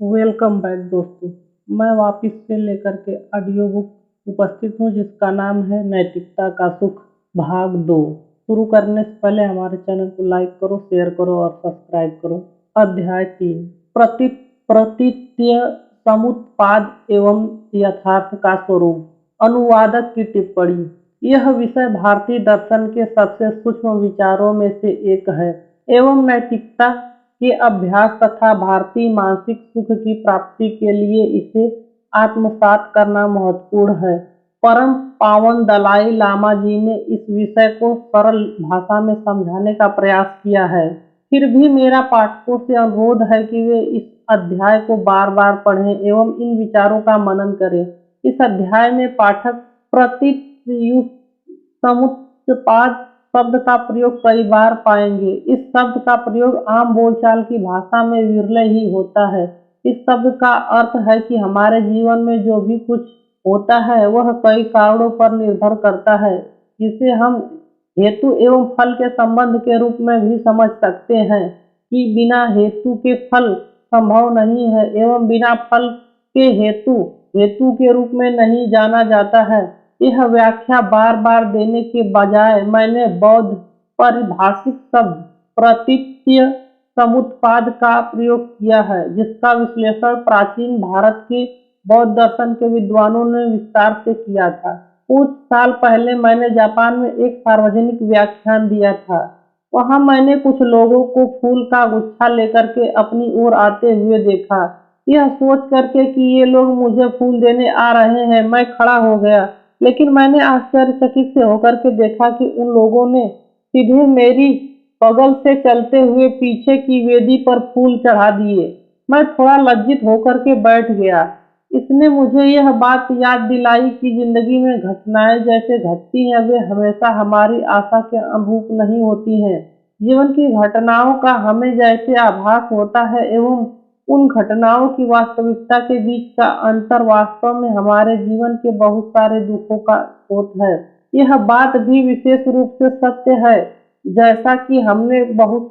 Welcome back दोस्तों। मैं वापस से लेकर के ऑडियो बुक उपस्थित हूँ जिसका नाम है नैतिकता का सुख भाग 2। शुरू करने से पहले हमारे चैनल को लाइक करो, शेयर करो और सब्सक्राइब करो। अध्याय 3 प्रतीत्य समुत्पाद एवं यथार्थ का स्वरूप। अनुवादक की टिप्पणी। यह विषय भारतीय दर्शन के सबसे सूक्ष्म विचारों में से एक है एवं नैतिकता के अभ्यास तथा भारतीय मानसिक सुख की प्राप्ति के लिए इसे आत्मसात करना महत्वपूर्ण है। परम पावन दलाई लामा जी ने इस विषय को सरल भाषा में समझाने का प्रयास किया है। फिर भी मेरा पाठकों से अनुरोध है कि वे इस अध्याय को बार बार पढ़ें एवं इन विचारों का मनन करें। इस अध्याय में पाठक प्रतीत समुत्पाद शब्द का प्रयोग कई बार पाएंगे। इस शब्द का प्रयोग आम बोलचाल की भाषा में विरले ही होता है। इस शब्द का अर्थ है कि हमारे जीवन में जो भी कुछ होता है वह कई कारणों पर निर्भर करता है, जिसे हम हेतु एवं फल के संबंध के रूप में भी समझ सकते हैं कि बिना हेतु के फल संभव नहीं है एवं बिना फल के हेतु हेतु के रूप में नहीं जाना जाता है। यह व्याख्या बार बार देने के बजाय मैंने बौद्ध परिभाषिक शब्द प्रतीत्य समुत्पाद का प्रयोग किया है, जिसका विश्लेषण प्राचीन भारत के बौद्ध दर्शन के विद्वानों ने विस्तार से किया था। कुछ साल पहले मैंने जापान में एक सार्वजनिक व्याख्यान दिया था। वहां मैंने कुछ लोगों को फूल का गुच्छा लेकर के अपनी ओर आते हुए देखा। यह सोच करके कि ये लोग मुझे फूल देने आ रहे हैं, मैं खड़ा हो गया, लेकिन मैंने आश्चर्यचकित से होकर के देखा कि उन लोगों ने सीधे मेरी बगल से चलते हुए पीछे की वेदी पर फूल चढ़ा दिए। मैं थोड़ा लज्जित होकर के बैठ गया। इसने मुझे यह बात याद दिलाई कि जिंदगी में घटनाएं जैसे घटती हैं वे हमेशा हमारी आशा के अनुरूप नहीं होती हैं। जीवन की घटनाओं का हमें जैसे आभास होता है एवं उन घटनाओं की वास्तविकता के बीच का अंतर वास्तव में हमारे जीवन के बहुत सारे दुखों का स्रोत है। यह बात भी विशेष रूप से सत्य है, जैसा कि हमने बहुत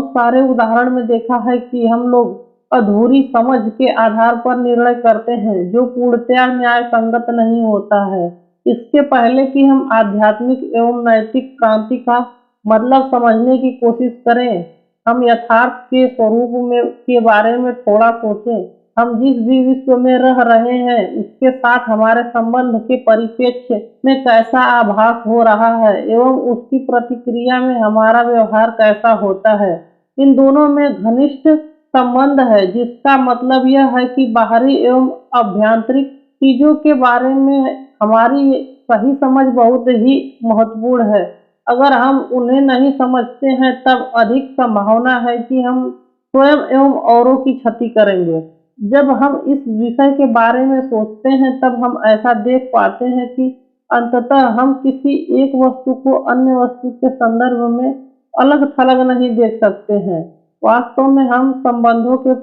सारे उदाहरण में देखा है कि हम लोग अधूरी समझ के आधार पर निर्णय करते हैं जो पूर्णतया न्याय संगत नहीं होता है। इसके पहले कि हम आध्यात्मिक एवं नैतिक क्रांति का मतलब समझने की कोशिश करें, हम यथार्थ के स्वरूप के बारे में थोड़ा सोचें। हम जिस भी विश्व में रह रहे हैं उसके साथ हमारे संबंध के परिप्रेक्ष्य में कैसा आभास हो रहा है एवं उसकी प्रतिक्रिया में हमारा व्यवहार कैसा होता है। इन दोनों में घनिष्ठ संबंध है, जिसका मतलब यह है कि बाहरी एवं आभ्यंतरिक चीजों के बारे में हमारी सही समझ बहुत ही महत्वपूर्ण है। अगर हम उन्हें नहीं समझते हैं तब अधिक संभावना है कि हम स्वयं एवं औरों की क्षति करेंगे। जब हम इस विषय के बारे में सोचते हैं तब हम ऐसा देख पाते हैं कि अंततः हम किसी एक वस्तु को अन्य वस्तु के संदर्भ में अलग थलग नहीं देख सकते हैं। वास्तव में हम संबंधों के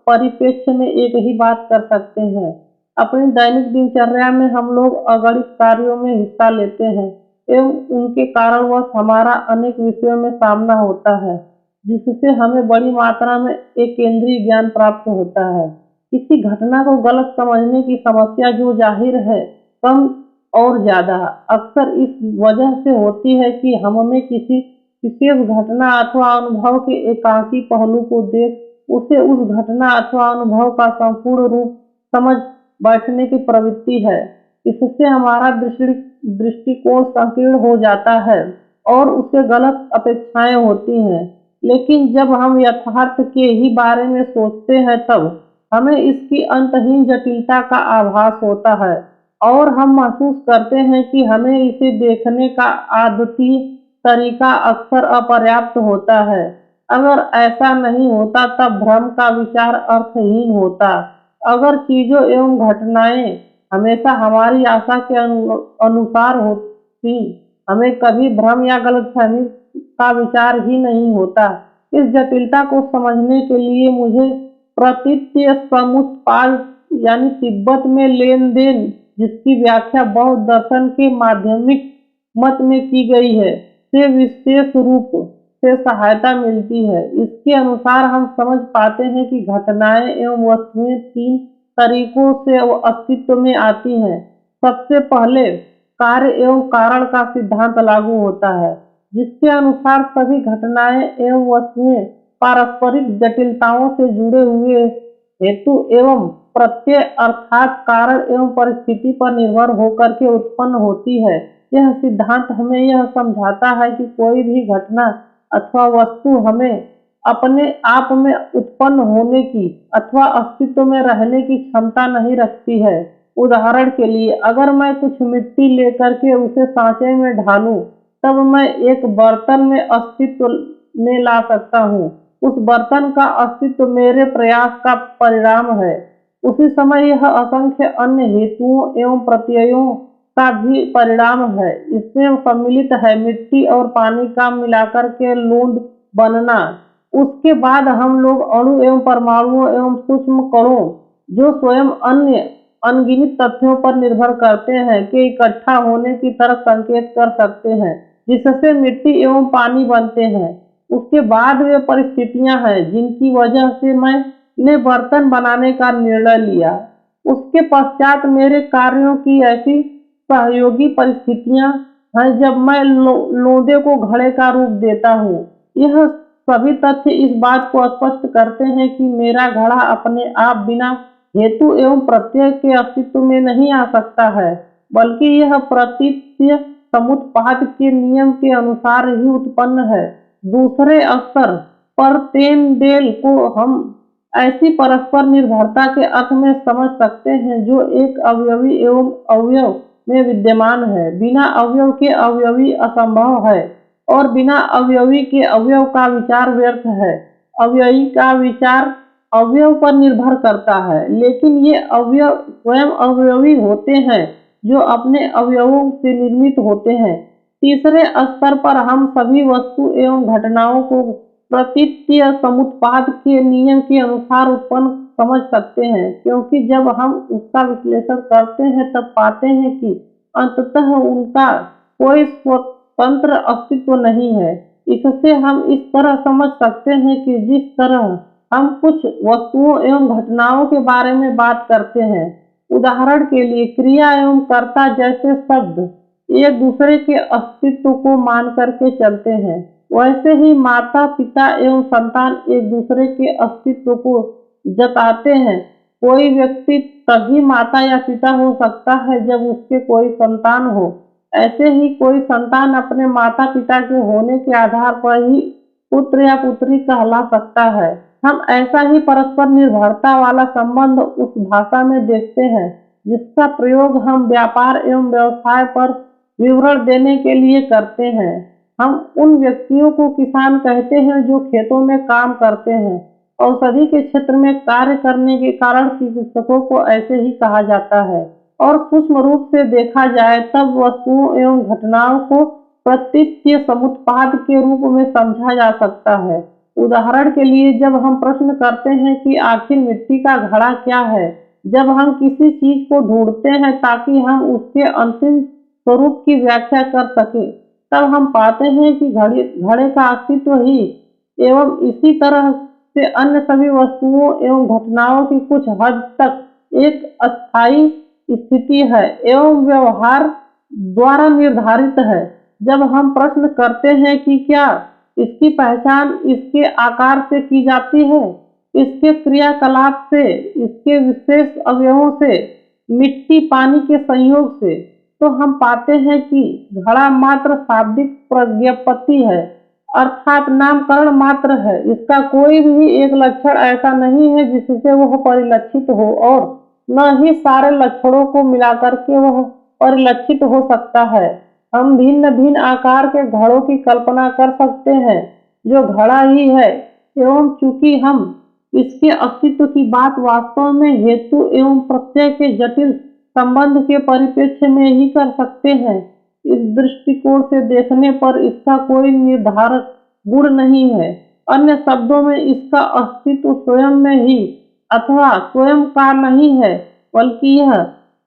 परिप्रेक्ष्य में एक ही बात कर सकते हैं। अपनी दैनिक दिनचर्या में हम लोग अगणित कार्यों में हिस्सा लेते हैं एवं उनके कारणवश हमारा अनेक विषयों में सामना होता है, जिससे हमें बड़ी मात्रा में एक केंद्रीय ज्ञान प्राप्त होता है। किसी घटना को गलत समझने की समस्या जो जाहिर है कम और ज्यादा अक्सर इस वजह से होती है कि हमें किसी विशेष घटना अथवा अनुभव के एकाकी पहलू को देख उसे उस घटना अथवा अनुभव का संपूर्ण रूप समझ बैठने की प्रवृत्ति है। इससे हमारा दृष्टिकोण संकीर्ण हो जाता है और उसे गलत अपेक्षाएं होती हैं। लेकिन जब हम यथार्थ के ही बारे में सोचते हैं तब हमें इसकी अंतहीन जटिलता का आभास होता है और हम महसूस करते हैं कि हमें इसे देखने का आदती तरीका अक्सर अपर्याप्त होता है। अगर ऐसा नहीं होता तब भ्रम का विचार अर्थहीन होता। अगर चीजों एवं घटनाएं हमेशा हमारी आशा के अनुसार होती, हमें कभी भ्रम या गलतफहमी का विचार ही नहीं होता। इस जटिलता को समझने के लिए मुझे प्रतीत्य समुत्पाद यानी तिब्बत में लेन देन, जिसकी व्याख्या बौद्ध दर्शन के माध्यमिक मत में की गई है, से विशेष रूप से सहायता मिलती है। इसके अनुसार हम समझ पाते हैं कि घटनाएं एवं वस्तुएं तीन तरीकों से अस्तित्व में आती हैं। सबसे पहले कार्य एवं कारण का सिद्धांत लागू होता है, जिसके अनुसार सभी घटनाएं एवं वस्तुएं पारस्परिक जटिलताओं से जुड़े हुए हेतु एवं प्रत्यय अर्थात कारण एवं परिस्थिति पर निर्भर होकर के उत्पन्न होती है। यह सिद्धांत हमें यह समझाता है कि कोई भी घटना अथवा वस्तु हमें अपने आप में उत्पन्न होने की अथवा अस्तित्व में रहने की क्षमता नहीं रखती है। उदाहरण के लिए, अगर मैं कुछ मिट्टी लेकर के उसे सांचे में ढालूं, तब मैं एक बर्तन में अस्तित्व में ला सकता हूँ। उस बर्तन का अस्तित्व मेरे प्रयास का परिणाम है। उसी समय यह असंख्य अन्य हेतुओं एवं प्रत्ययों का भी परिणाम है। इसमें सम्मिलित है मिट्टी और पानी का मिलाकर के लूंद बनना। उसके बाद हम लोग अणु एवं परमाणुओं एवं सूक्ष्म कणों, जो स्वयं अन्य अनगिनत तथ्यों पर निर्भर करते हैं, के इकट्ठा होने की तरफ संकेत कर सकते हैं, जिससे मिट्टी एवं पानी बनते हैं। उसके बाद वे परिस्थितियां हैं जिनकी वजह से मैंने बर्तन बनाने का निर्णय लिया। उसके पश्चात मेरे कार्यों की ऐसी सहयोगी परिस्थितियां हैं जब मैं लोंदे को घड़े का रूप देता हूँ। यह सभी तथ्य इस बात को स्पष्ट करते हैं कि मेरा घड़ा अपने आप बिना हेतु एवं प्रत्यय के अस्तित्व में नहीं आ सकता है, बल्कि यह प्रतीत्य समुत्पाद के नियम के अनुसार ही उत्पन्न है। दूसरे स्तर पर तेनडेल को हम ऐसी परस्पर निर्भरता के अर्थ में समझ सकते हैं जो एक अवयवी एवं अवयव में विद्यमान है। बिना अवयव के अवयवी असंभव है और बिना अवयवी के अवयव का विचार व्यर्थ है। अवयवी का विचार अवयव पर निर्भर करता है, लेकिन ये अवयव स्वयं अवयवी होते हैं जो अपने अवयवों से निर्मित होते हैं। तीसरे स्तर पर हम सभी वस्तु एवं घटनाओं को प्रतीत्य समुत्पाद के नियम के अनुसार उत्पन्न समझ सकते हैं, क्योंकि जब हम उसका विश्लेषण करते हैं तब पाते हैं कि अंततः उनका कोई स्वतंत्र अस्तित्व नहीं है। इससे हम इस तरह समझ सकते हैं कि जिस तरह हम कुछ वस्तुओं एवं घटनाओं के बारे में बात करते हैं, उदाहरण के लिए क्रिया एवं कर्ता जैसे शब्द एक दूसरे के अस्तित्व को मान करके चलते हैं, वैसे ही माता पिता एवं संतान एक दूसरे के अस्तित्व को जताते हैं। कोई व्यक्ति तभी माता या पिता हो सकता है जब उसके कोई संतान हो। ऐसे ही कोई संतान अपने माता पिता के होने के आधार पर ही पुत्र या पुत्री कहला सकता है। हम ऐसा ही परस्पर निर्भरता वाला संबंध उस भाषा में देखते हैं जिसका प्रयोग हम व्यापार एवं व्यवसाय पर विवरण देने के लिए करते हैं। हम उन व्यक्तियों को किसान कहते हैं जो खेतों में काम करते हैं। औषधि के क्षेत्र में कार्य करने के कारण चिकित्सकों को ऐसे ही कहा जाता है। और सूक्ष्म रूप से देखा जाए तब वस्तुओं एवं घटनाओं को प्रतीत्य समुत्पाद के रूप में समझा जा सकता है। उदाहरण के लिए, जब हम प्रश्न करते हैं कि आखिर मिट्टी का घड़ा क्या है, जब हम किसी चीज को ढूंढते हैं ताकि हम उसके अंतिम स्वरूप की व्याख्या कर सके, तब हम पाते हैं कि घड़े का अस्तित्व ही एवं इसी तरह से अन्य सभी वस्तुओं एवं घटनाओं की कुछ हद तक एक अस्थायी स्थिति है एवं व्यवहार द्वारा निर्धारित है। जब हम प्रश्न करते हैं कि क्या इसकी पहचान इसके आकार से की जाती है, इसके क्रियाकलाप से, इसके विशेष अवयवों से, मिट्टी पानी के संयोग से, तो हम पाते हैं कि घड़ा मात्र शाब्दिक प्रज्ञप्ति है, अर्थात नामकरण मात्र है। इसका कोई भी एक लक्षण ऐसा नहीं है जिससे वह परिलक्षित हो, और न ही सारे लक्षणों को मिलाकर के वह परिलक्षित हो सकता है। हम भिन्न भिन्न आकार के घड़ों की कल्पना कर सकते हैं जो घड़ा ही है, एवं चूंकि हम इसके अस्तित्व की बात वास्तव में हेतु एवं प्रत्यय के जटिल संबंध के परिप्रेक्ष्य में ही कर सकते हैं, इस दृष्टिकोण से देखने पर इसका कोई निर्धारक गुण नहीं है। अन्य शब्दों में इसका अस्तित्व स्वयं में ही अथवा स्वयं का नहीं है, बल्कि यह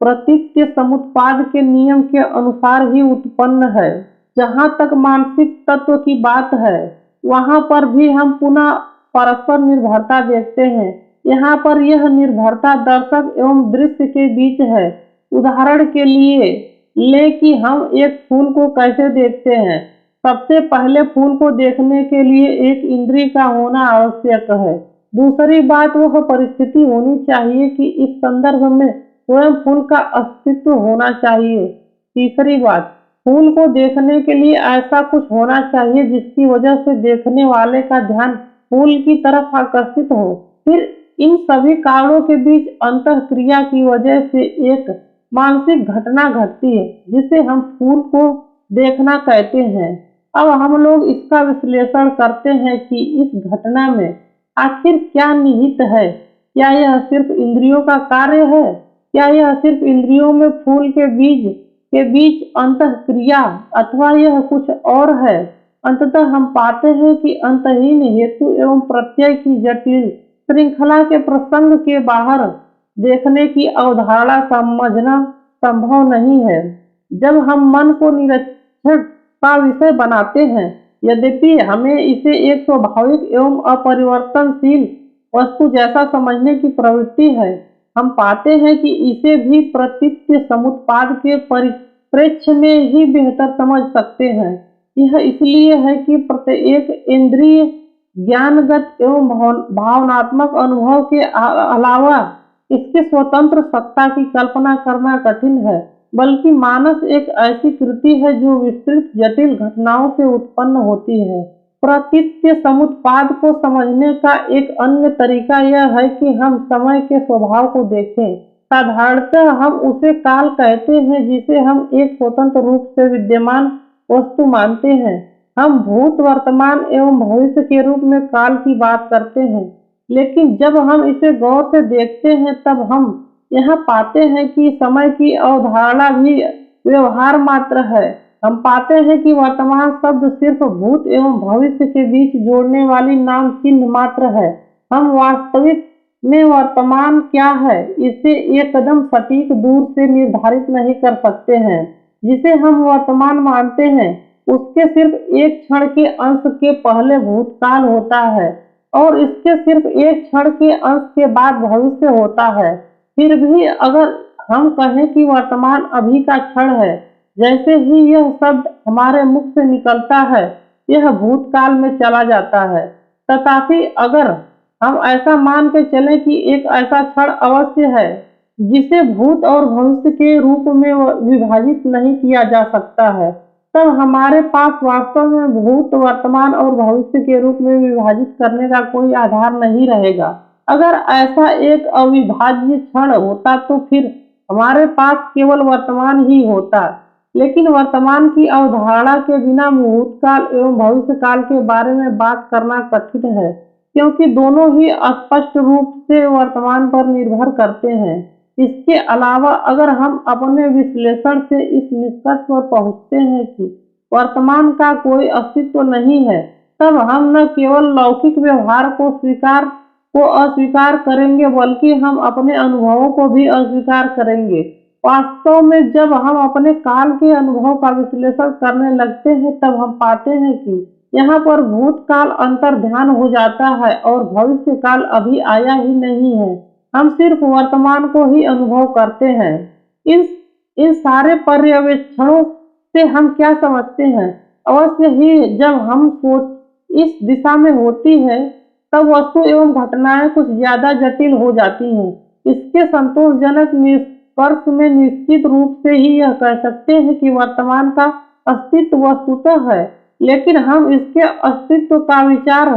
प्रतीत्य समुत्पाद के नियम के अनुसार ही उत्पन्न है। जहाँ तक मानसिक तत्व की बात है, वहाँ पर भी हम पुनः परस्पर निर्भरता देखते हैं। यहाँ पर यह निर्भरता दर्शक एवं दृश्य के बीच है। उदाहरण के लिए ले कि हम एक फूल को कैसे देखते हैं। सबसे पहले फूल को देखने के लिए एक इंद्रिय का होना आवश्यक है। दूसरी बात वह परिस्थिति होनी चाहिए कि इस संदर्भ में स्वयं फूल का अस्तित्व होना चाहिए। तीसरी बात, फूल को देखने के लिए ऐसा कुछ होना चाहिए जिसकी वजह से देखने वाले का ध्यान फूल की तरफ आकर्षित हो। फिर इन सभी कारणों के बीच अंतःक्रिया की वजह से एक मानसिक घटना घटती है जिसे हम फूल को देखना कहते हैं। अब हम लोग इसका विश्लेषण करते हैं कि इस घटना में आखिर क्या निहित है। क्या यह सिर्फ इंद्रियों का कार्य है? क्या यह सिर्फ इंद्रियों में फूल के बीच अंतःक्रिया, अथवा यह कुछ और है? अंततः हम पाते हैं कि अंतहीन हेतु एवं प्रत्यय की जटिल श्रृंखला के प्रसंग के बाहर देखने की अवधारणा समझना संभव नहीं है। जब हम मन को निरीक्षण का विषय बनाते हैं, यद्यपि हमें इसे एक स्वाभाविक एवं अपरिवर्तनशील वस्तु जैसा समझने की प्रवृत्ति है, हम पाते हैं कि इसे भी प्रतीत्य समुत्पाद के परिप्रेक्ष्य में ही बेहतर समझ सकते हैं। यह इसलिए है कि प्रत्येक इंद्रिय ज्ञानगत एवं भावनात्मक अनुभव के अलावा इसके स्वतंत्र सत्ता की कल्पना करना कठिन है, बल्कि मानस एक ऐसी कृति है जो विस्तृत जटिल घटनाओं से उत्पन्न होती है। प्रतीत्य समुत्पाद को समझने का एक अन्य तरीका यह है कि हम समय के स्वभाव को देखें। साधारणतः हम उसे काल कहते हैं जिसे हम एक स्वतंत्र रूप से विद्यमान वस्तु मानते हैं। हम भूत, वर्तमान एवं भविष्य के रूप में काल की बात करते हैं, लेकिन जब हम इसे गौर से देखते हैं तब हम यहाँ पाते हैं कि समय की अवधारणा भी व्यवहार मात्र है। हम पाते हैं कि वर्तमान शब्द सिर्फ भूत एवं भविष्य के बीच जोड़ने वाली नाम चिन्ह मात्र है। हम वास्तविक में वर्तमान क्या है इसे एकदम सटीक दूर से निर्धारित नहीं कर सकते हैं। जिसे हम वर्तमान मानते हैं उसके सिर्फ एक क्षण के अंश के पहले भूतकाल होता है और इसके सिर्फ एक क्षण के अंश के बाद भविष्य होता है। फिर भी अगर हम कहें कि वर्तमान अभी का क्षण है, जैसे ही यह शब्द हमारे मुख से निकलता है यह भूतकाल में चला जाता है। तथापि अगर हम ऐसा मान के चलें कि एक ऐसा क्षण अवश्य है जिसे भूत और भविष्य के रूप में विभाजित नहीं किया जा सकता है, तब हमारे पास वास्तव में भूत, वर्तमान और भविष्य के रूप में विभाजित करने का कोई आधार नहीं रहेगा। अगर ऐसा एक अविभाज्य क्षण होता तो फिर हमारे पास केवल वर्तमान ही होता, लेकिन वर्तमान की अवधारणा के बिना भूतकाल एवं भविष्यकाल के बारे में बात करना कठिन है, क्योंकि दोनों ही स्पष्ट रूप से वर्तमान पर निर्भर करते हैं। इसके अलावा अगर हम अपने विश्लेषण से इस निष्कर्ष पर पहुंचते हैं कि वर्तमान का कोई अस्तित्व नहीं है, तब हम न केवल लौकिक व्यवहार को अस्वीकार करेंगे, बल्कि हम अपने अनुभवों को भी अस्वीकार करेंगे। वास्तव में जब हम अपने काल के अनुभव का विश्लेषण करने लगते हैं तब हम पाते हैं कि यहाँ पर भूतकाल अंतर्ध्यान हो जाता है और भविष्य काल अभी आया ही नहीं है। हम सिर्फ वर्तमान को ही अनुभव करते हैं। इन सारे पर्यवेक्षणों से हम क्या समझते हैं? अवश्य ही जब हम सोच इस दिशा में होती है तब वस्तु एवं घटनाएं कुछ ज्यादा जटिल हो जाती हैं। इसके संतोषजनक निष्कर्ष में निश्चित रूप से ही यह कह सकते हैं कि वर्तमान का अस्तित्व वस्तुतः है, लेकिन हम इसके अस्तित्व का विचार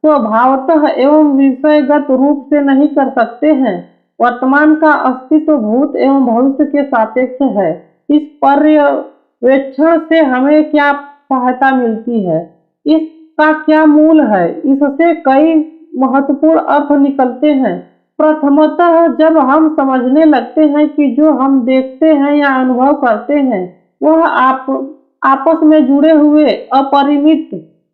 स्वभावतः एवं विषयगत रूप से नहीं कर सकते हैं। वर्तमान का अस्तित्व भूत एवं भविष्य के सापेक्ष है। इस पर्यवेक्षण से हमें क्या सहायता मिलती है? इसका क्या मूल है? इससे कई महत्वपूर्ण अर्थ निकलते हैं। प्रथमतः जब हम समझने लगते हैं कि जो हम देखते हैं या अनुभव करते हैं वह आपस में जुड़े हुए अपरिमित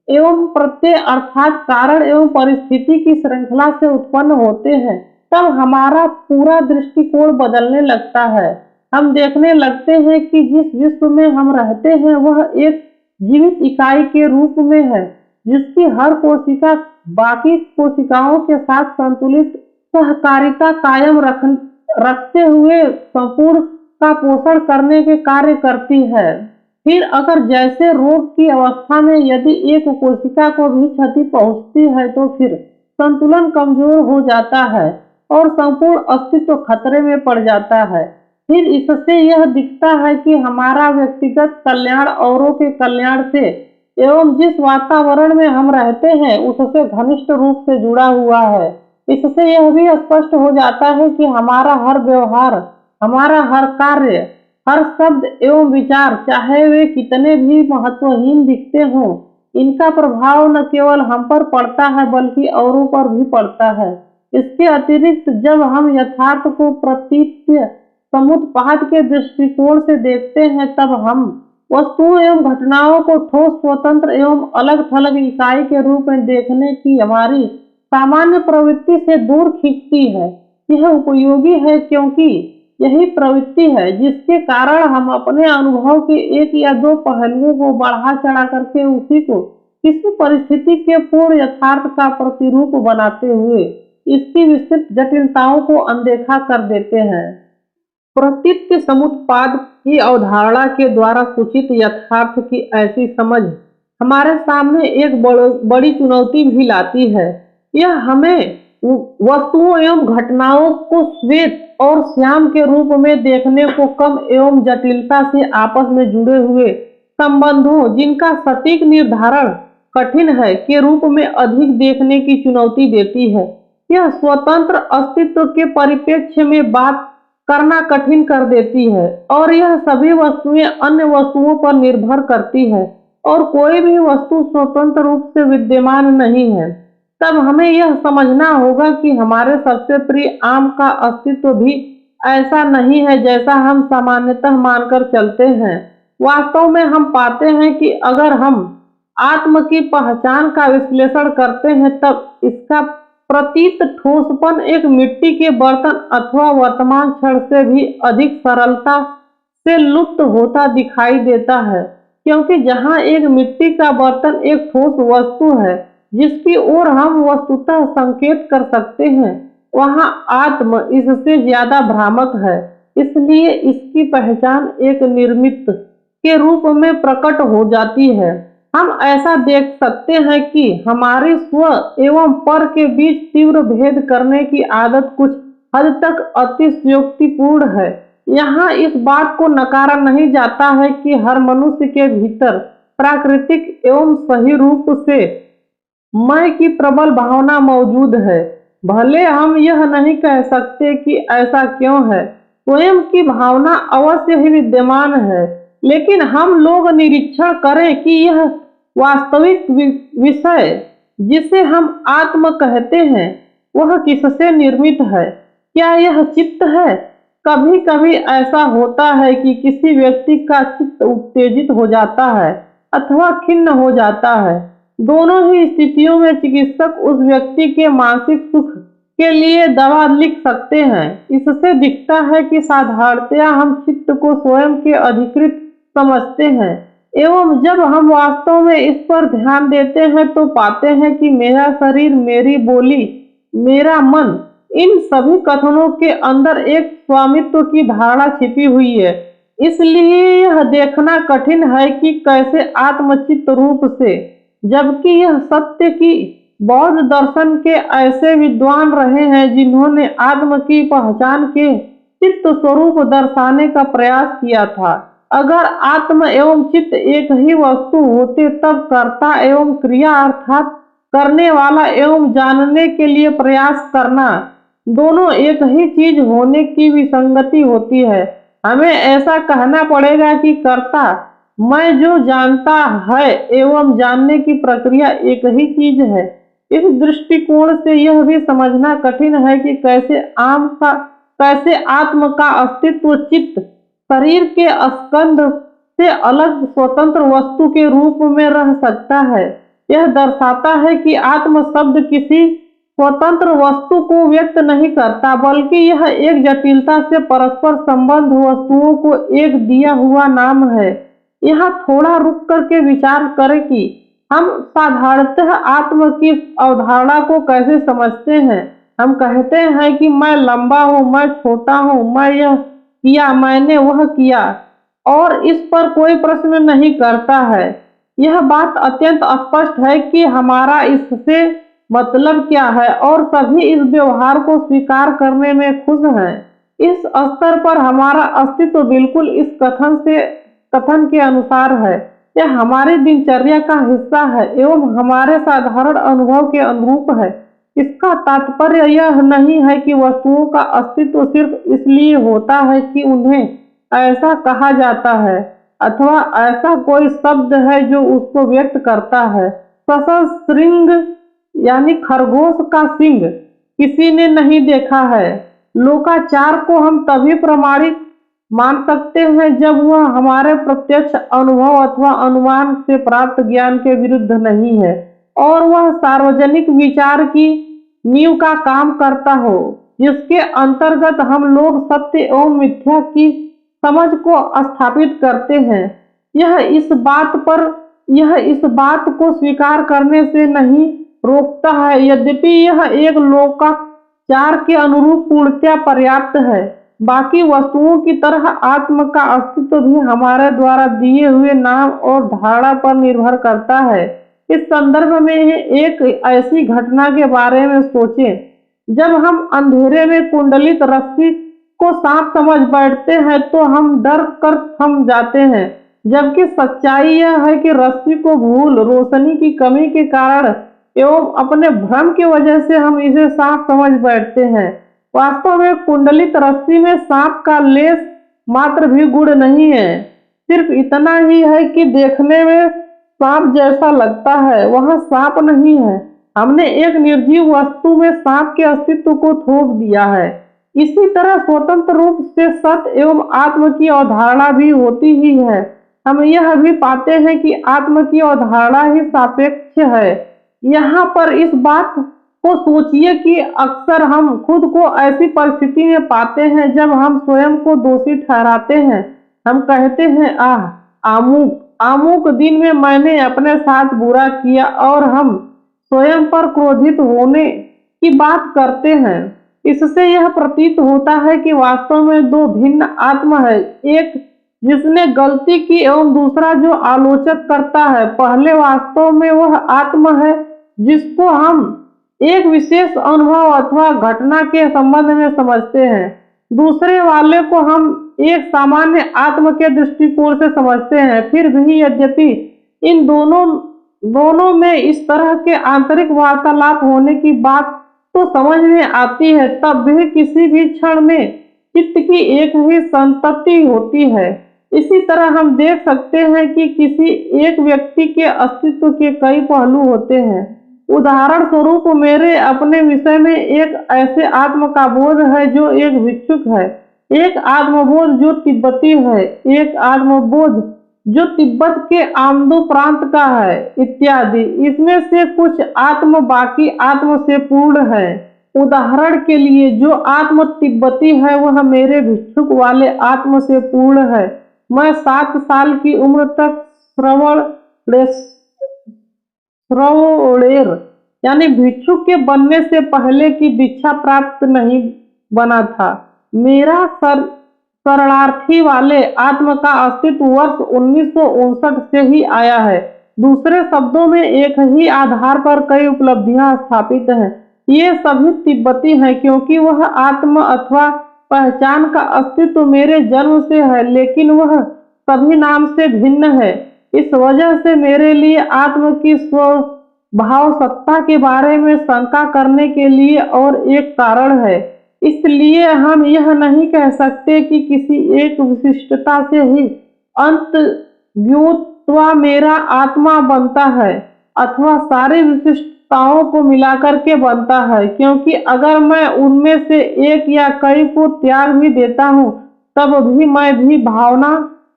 एवं प्रत्यय अर्थात कारण एवं परिस्थिति की श्रृंखला से उत्पन्न होते हैं, तब हमारा पूरा दृष्टिकोण बदलने लगता है। हम देखने लगते हैं कि जिस विश्व में हम रहते हैं वह एक जीवित इकाई के रूप में है जिसकी हर कोशिका बाकी कोशिकाओं के साथ संतुलित सहकारिता कायम रखते हुए संपूर्ण का पोषण करने के कार्य करती है। फिर अगर जैसे रोग की अवस्था में यदि एक कोशिका को भी क्षति पहुंचती है तो फिर संतुलन कमजोर हो जाता है और संपूर्ण अस्तित्व खतरे में पड़ जाता है। फिर इससे यह दिखता है कि हमारा व्यक्तिगत कल्याण औरों के कल्याण से एवं जिस वातावरण में हम रहते हैं उससे घनिष्ठ रूप से जुड़ा हुआ है। इससे यह भी स्पष्ट हो जाता है कि हमारा हर व्यवहार, हमारा हर कार्य, हर शब्द एवं विचार, चाहे वे कितने भी महत्वहीन दिखते हों, इनका प्रभाव न केवल हम पर पड़ता है बल्कि औरों पर भी पड़ता है। इसके अतिरिक्त जब हम यथार्थ को प्रतीत्य समुत्पाद के दृष्टिकोण से देखते हैं तब हम वस्तुओं एवं घटनाओं को ठोस, स्वतंत्र एवं अलग थलग इकाई के रूप में देखने की हमारी सामान्य प्रवृत्ति से दूर खींचती है। यह उपयोगी है क्योंकि यही प्रवृत्ति है जिसके कारण हम अपने अनुभव के एक या दो पहलुओं को बढ़ा चढ़ा करके उसी को किसी परिस्थिति के पूर्ण यथार्थ का प्रतिरूप बनाते हुए इसकी विस्तृत जटिलताओं को अनदेखा कर देते हैं। प्रतीत्य समुत्पाद की अवधारणा के द्वारा सूचित यथार्थ की ऐसी समझ हमारे सामने एक बड़ी चुनौती भी लाती है। यह हमें वस्तुओं एवं घटनाओं को श्वेत और श्याम के रूप में देखने को कम एवं जटिलता से आपस में जुड़े हुए संबंधों, जिनका सटीक निर्धारण कठिन है, के रूप में अधिक देखने की चुनौती देती है। यह स्वतंत्र अस्तित्व के परिप्रेक्ष्य में बात करना कठिन कर देती है और यह सभी वस्तुएं अन्य वस्तुओं पर निर्भर करती है और कोई भी वस्तु स्वतंत्र रूप से विद्यमान नहीं है। तब हमें यह समझना होगा कि हमारे सबसे प्रिय आम का अस्तित्व भी ऐसा नहीं है जैसा हम सामान्यतः मानकर चलते हैं। वास्तव में हम पाते हैं कि अगर हम आत्म की पहचान का विश्लेषण करते हैं तब इसका प्रतीत ठोसपन एक मिट्टी के बर्तन अथवा वर्तमान क्षण से भी अधिक सरलता से लुप्त होता दिखाई देता है, क्योंकि जहाँ एक मिट्टी का बर्तन एक ठोस वस्तु है जिसकी ओर हम वस्तुतः संकेत कर सकते हैं, वहाँ आत्म इससे ज्यादा भ्रामक है। इसलिए इसकी पहचान एक निर्मित के रूप में प्रकट हो जाती है। हम ऐसा देख सकते हैं कि हमारी स्व एवं पर के बीच तीव्र भेद करने की आदत कुछ हद तक अतिशयोक्तिपूर्ण है। यहाँ इस बात को नकारा नहीं जाता है कि हर मनुष्य के भीतर प्राकृतिक एवं सही रूप से मैं की प्रबल भावना मौजूद है। भले हम यह नहीं कह सकते कि ऐसा क्यों है, स्वयं की भावना अवश्य ही विद्यमान है, लेकिन हम लोग निरीक्षण करें कि यह वास्तविक विषय जिसे हम आत्म कहते हैं वह किससे निर्मित है। क्या यह चित्त है? कभी कभी ऐसा होता है कि किसी व्यक्ति का चित्त उत्तेजित हो जाता है अथवा खिन्न हो जाता है। दोनों ही स्थितियों में चिकित्सक उस व्यक्ति के मानसिक सुख के लिए दवा लिख सकते हैं। इससे दिखता है कि साधारणतया हम चित्त को स्वयं के अधिकृत समझते हैं एवं जब हम वास्तव में इस पर ध्यान देते हैं तो पाते हैं कि मेरा शरीर, मेरी बोली, मेरा मन, इन सभी कथनों के अंदर एक स्वामित्व की धारणा छिपी हुई है। इसलिए यह देखना कठिन है कि कैसे आत्मचित्त रूप से, जबकि यह सत्य की बौद्ध दर्शन के ऐसे विद्वान रहे हैं जिन्होंने आत्म की पहचान के चित्त स्वरूप दर्शाने का प्रयास किया था। अगर आत्म एवं चित्त एक ही वस्तु होते तब कर्ता एवं क्रिया अर्थात करने वाला एवं जानने के लिए प्रयास करना दोनों एक ही चीज होने की विसंगति होती है। हमें ऐसा कहना पड़ेगा कि कर्ता मैं जो जानता है एवं जानने की प्रक्रिया एक ही चीज है। इस दृष्टिकोण से यह भी समझना कठिन है कि कैसे आत्म का अस्तित्व चित्त शरीर के स्कंध से अलग स्वतंत्र वस्तु के रूप में रह सकता है। यह दर्शाता है कि आत्म शब्द किसी स्वतंत्र वस्तु को व्यक्त नहीं करता, बल्कि यह एक जटिलता से परस्पर संबंध वस्तुओं को एक दिया हुआ नाम है। यहाँ थोड़ा रुक करके विचार करें कि हम साधारणतः आत्म की अवधारणा को कैसे समझते हैं? हम कहते हैं कि मैं लंबा हूँ, मैं छोटा हूँ, मैं यह किया, मैंने वह किया, और इस पर कोई प्रश्न नहीं करता है। यह बात अत्यंत स्पष्ट है कि हमारा इससे मतलब क्या है, और सभी इस व्यवहार को स्वीकार करने में खुश हैं। इस स्तर पर हमारा अस्तित्व बिल्कुल इस कथन के अनुसार है। यह हमारी दिनचर्या का हिस्सा है एवं हमारे साधारण अनुभव के अनुरूप है। इसका तात्पर्य यह नहीं है कि वस्तुओं का अस्तित्व सिर्फ इसलिए होता है कि उन्हें ऐसा कहा जाता है, अथवा ऐसा कोई शब्द है जो उसको व्यक्त करता है। ससस्त्रींग यानी खरगोश का सींग किसी ने नहीं देखा है। लोकाचार को हम तभी प्रमाणिक मान सकते हैं जब वह हमारे प्रत्यक्ष अनुभव अथवा अनुमान से प्राप्त ज्ञान के विरुद्ध नहीं है, और वह सार्वजनिक विचार की नींव का काम करता हो, जिसके अंतर्गत हम लोग सत्य एवं मिथ्या की समझ को स्थापित करते हैं। यह इस बात को स्वीकार करने से नहीं रोकता है, यद्यपि यह एक लोकाचार के अनुरूप पूर्णतया पर्याप्त है। बाकी वस्तुओं की तरह आत्म का अस्तित्व भी हमारे द्वारा दिए हुए नाम और धारणा पर निर्भर करता है। इस संदर्भ में एक ऐसी घटना के बारे में सोचें, जब हम अंधेरे में कुंडलित रस्सी को सांप समझ बैठते हैं तो हम डर कर थम जाते हैं, जबकि सच्चाई यह है कि रस्सी को भूल, रोशनी की कमी के कारण एवं अपने भ्रम की वजह से हम इसे सांप समझ बैठते हैं। वास्तव में कुंडलित रस्सी में सांप का लेस मात्र भी गुण नहीं है, सिर्फ इतना ही है कि देखने में सांप जैसा लगता है, वह सांप नहीं है। हमने एक निर्जीव वस्तु में सांप के अस्तित्व को थोप दिया है। इसी तरह स्वतंत्र रूप से सत्य एवं आत्म की अवधारणा भी होती ही है। हम यह भी पाते हैं कि आत्म की अवधारणा ही सापेक्ष है। यहाँ पर इस बात को सोचिए कि अक्सर हम खुद को ऐसी परिस्थिति में पाते हैं जब हम स्वयं को दोषी ठहराते हैं। हम कहते हैं, आमुक दिन में मैंने अपने साथ बुरा किया, और हम स्वयं पर क्रोधित होने की बात करते हैं। इससे यह प्रतीत होता है कि वास्तव में दो भिन्न आत्मा है, एक जिसने गलती की एवं दूसरा जो आलोचक करता है। पहले वास्तव में वह आत्मा है जिसको हम एक विशेष अनुभव अथवा घटना के संबंध में समझते हैं, दूसरे वाले को हम एक सामान्य आत्म के दृष्टिकोण से समझते हैं। फिर भी यद्यपि इन दोनों में इस तरह के आंतरिक वार्तालाप होने की बात तो समझ में आती है, तब भी किसी भी क्षण में चित्त की एक ही संतति होती है। इसी तरह हम देख सकते हैं कि किसी एक व्यक्ति के अस्तित्व के कई पहलू होते हैं। उदाहरण स्वरूप मेरे अपने विषय में एक ऐसे आत्म का बोध है जो एक भिक्षुक है, एक आत्मबोध जो तिब्बती है, एक आत्मबोध जो तिब्बत के आमदो प्रांत का है, इत्यादि। इसमें से कुछ आत्म बाकी आत्म से पूर्ण है। उदाहरण के लिए जो आत्म तिब्बती है वह मेरे भिक्षुक वाले आत्म से पूर्ण है। मैं 7 साल की उम्र तक श्रवणेर यानी भिक्षुक के बनने से पहले की दीक्षा प्राप्त नहीं बना था। मेरा शरणार्थी वाले आत्म का अस्तित्व वर्ष 1959 से ही आया है। दूसरे शब्दों में एक ही आधार पर कई उपलब्धियां स्थापित हैं। ये सभी तिब्बती हैं क्योंकि वह आत्म अथवा पहचान का अस्तित्व मेरे जन्म से है, लेकिन वह सभी नाम से भिन्न है। इस वजह से मेरे लिए आत्म की स्वभाव सत्ता के बारे में शंका करने के लिए और एक कारण है। इसलिए हम यह नहीं कह सकते कि किसी एक विशिष्टता से ही अंतर्ज्ञोत्वा मेरा आत्मा बनता है अथवा सारी विशिष्टताओं को मिलाकर के बनता है, क्योंकि अगर मैं उनमें से एक या कई को त्याग भी देता हूँ तब भी मैं भी भावना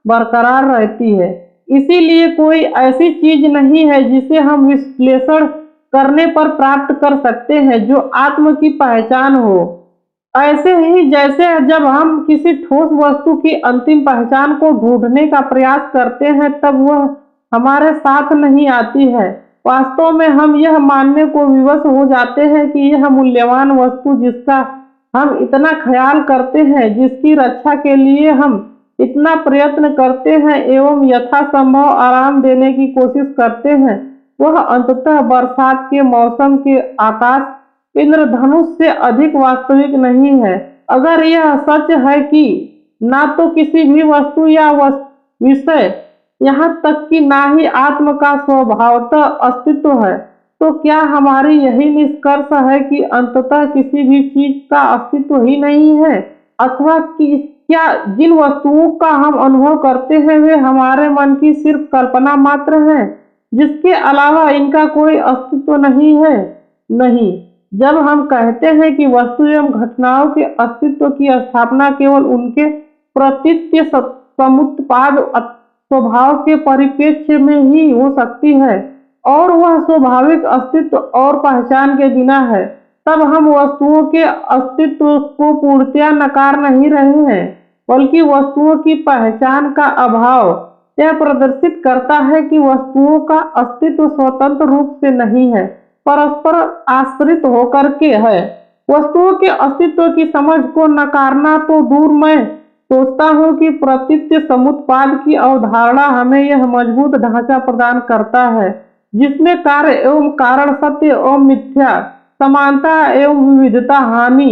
बरकरार रहती है। इसीलिए कोई ऐसी चीज नहीं है जिसे हम विश्लेषण करने पर प्राप्त कर सकते हैं जो आत्म की पहचान हो। ऐसे ही जैसे जब हम किसी ठोस वस्तु की अंतिम पहचान को ढूंढने का प्रयास करते हैं तब वह हमारे साथ नहीं आती है, वास्तव में हम यह मानने को विवश हो जाते हैं कि यह मूल्यवान वस्तु जिसका हम इतना ख्याल करते हैं, जिसकी रक्षा के लिए हम इतना प्रयत्न करते हैं एवं यथासंभव आराम देने की कोशिश करते हैं, वह अंततः बरसात के मौसम के आकाश इंद्रधनुष से अधिक वास्तविक नहीं है। अगर यह सच है कि ना तो किसी भी वस्तु या विषय, यहाँ तक कि ना ही आत्म का स्वभावतः अस्तित्व है, तो क्या हमारी यही निष्कर्ष है कि अंततः किसी भी चीज का अस्तित्व ही नहीं है, अथवा कि क्या जिन वस्तुओं का हम अनुभव करते हैं वे हमारे मन की सिर्फ कल्पना मात्र है, जिसके अलावा इनका कोई अस्तित्व नहीं है? नहीं। जब हम कहते हैं कि वस्तु एवं घटनाओं के अस्तित्व की स्थापना केवल उनके प्रतीत्य समुत्पाद स्वभाव के परिप्रेक्ष्य में ही हो सकती है और वह स्वाभाविक अस्तित्व और पहचान के बिना है, तब हम वस्तुओं के अस्तित्व को पूर्णतया नकार नहीं रहे हैं, बल्कि वस्तुओं की पहचान का अभाव यह प्रदर्शित करता है कि वस्तुओं का अस्तित्व स्वतंत्र रूप से नहीं है, परस्पर आश्रित होकर के है। वस्तुओं के अस्तित्व की समझ को नकारना तो दूर, मैं सोचता हूँ कि प्रतीत्य समुत्पाद की अवधारणा हमें यह मजबूत ढांचा प्रदान करता है, जिसमें कार्य एवं कारण, सत्य एवं मिथ्या, समानता एवं विविधता, हानि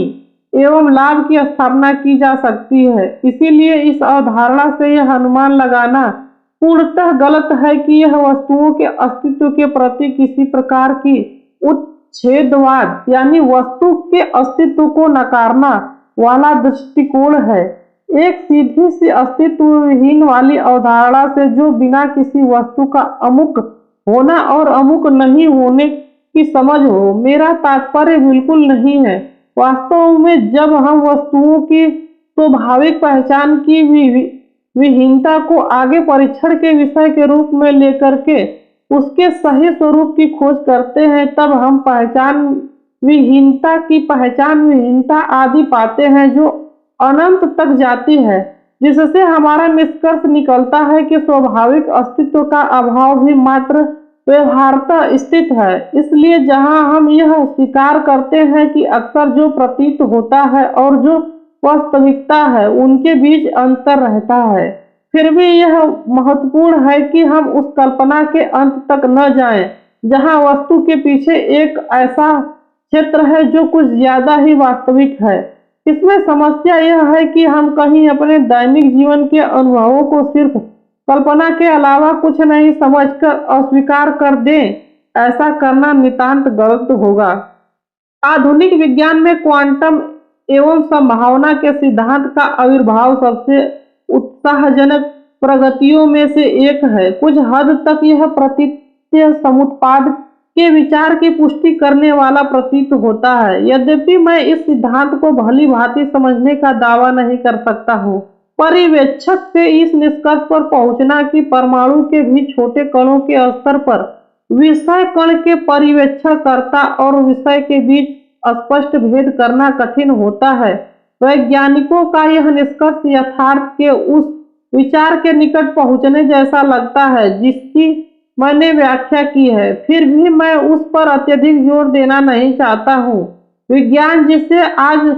एवं लाभ की स्थापना की जा सकती है। इसीलिए इस अवधारणा से यह अनुमान लगाना पूर्णतः गलत है कि यह वस्तुओं के अस्तित्व के प्रति किसी प्रकार की उच्छेदवाद यानी वस्तु के अस्तित्व को नकारना वाला दृष्टिकोण है। एक सीधी सी अस्तित्वहीन वाली अवधारणा से जो बिना किसी वस्तु का अमुक होना और अमुक नहीं होने की समझ हो, मेरा तात्पर्य बिल्कुल नहीं है। वास्तव में जब हम वस्तुओं की स्वाभाविक पहचान की विहीनता को आगे परीक्षण के विषय के रूप में लेकर के उसके सही स्वरूप की खोज करते हैं, तब हम पहचान विहीनता आदि पाते हैं जो अनंत तक जाती है, जिससे हमारा निष्कर्ष निकलता है कि स्वाभाविक अस्तित्व का अभाव भी मात्र व्यवहारतः स्थित है। इसलिए जहां हम यह स्वीकार करते हैं कि अक्सर जो प्रतीत होता है और जो वास्तविकता है उनके बीच अंतर रहता है, फिर भी यह महत्वपूर्ण है कि हम उस कल्पना के अंत तक न जाएं, जहां वस्तु के पीछे एक ऐसा क्षेत्र है जो कुछ ज्यादा ही वास्तविक है। इसमें समस्या यह है कि हम कहीं अपने दैनिक जीवन के अनुभवों को सिर्फ कल्पना के अलावा कुछ नहीं समझकर अस्वीकार कर दें। ऐसा करना नितांत गलत होगा। आधुनिक विज्ञान में क्वांटम एवं संभावना के सिद्धांत का आविर्भाव सबसे उत्साहजनक प्रगतियों में से एक है। कुछ हद तक यह प्रतीत्य समुत्पाद के विचार की पुष्टि करने वाला प्रतीत होता है। यद्यपि मैं इस सिद्धांत को भली भांति समझने का दावा नहीं कर सकता हूँ। पर्यवेक्षक से इस निष्कर्ष पर पहुंचना कि परमाणु के भी छोटे कणों के स्तर पर विषय कण के पर्यवेक्षण करता और विषय के बीच स्पष्ट भेद करना कठिन होता है। वैज्ञानिकों का यह निष्कर्ष यथार्थ के उस विचार के निकट पहुंचने जैसा लगता है जिसकी मैंने व्याख्या की है। फिर भी मैं उस पर अत्यधिक जोर देना नहीं चाहता हूँ। विज्ञान जिसे आज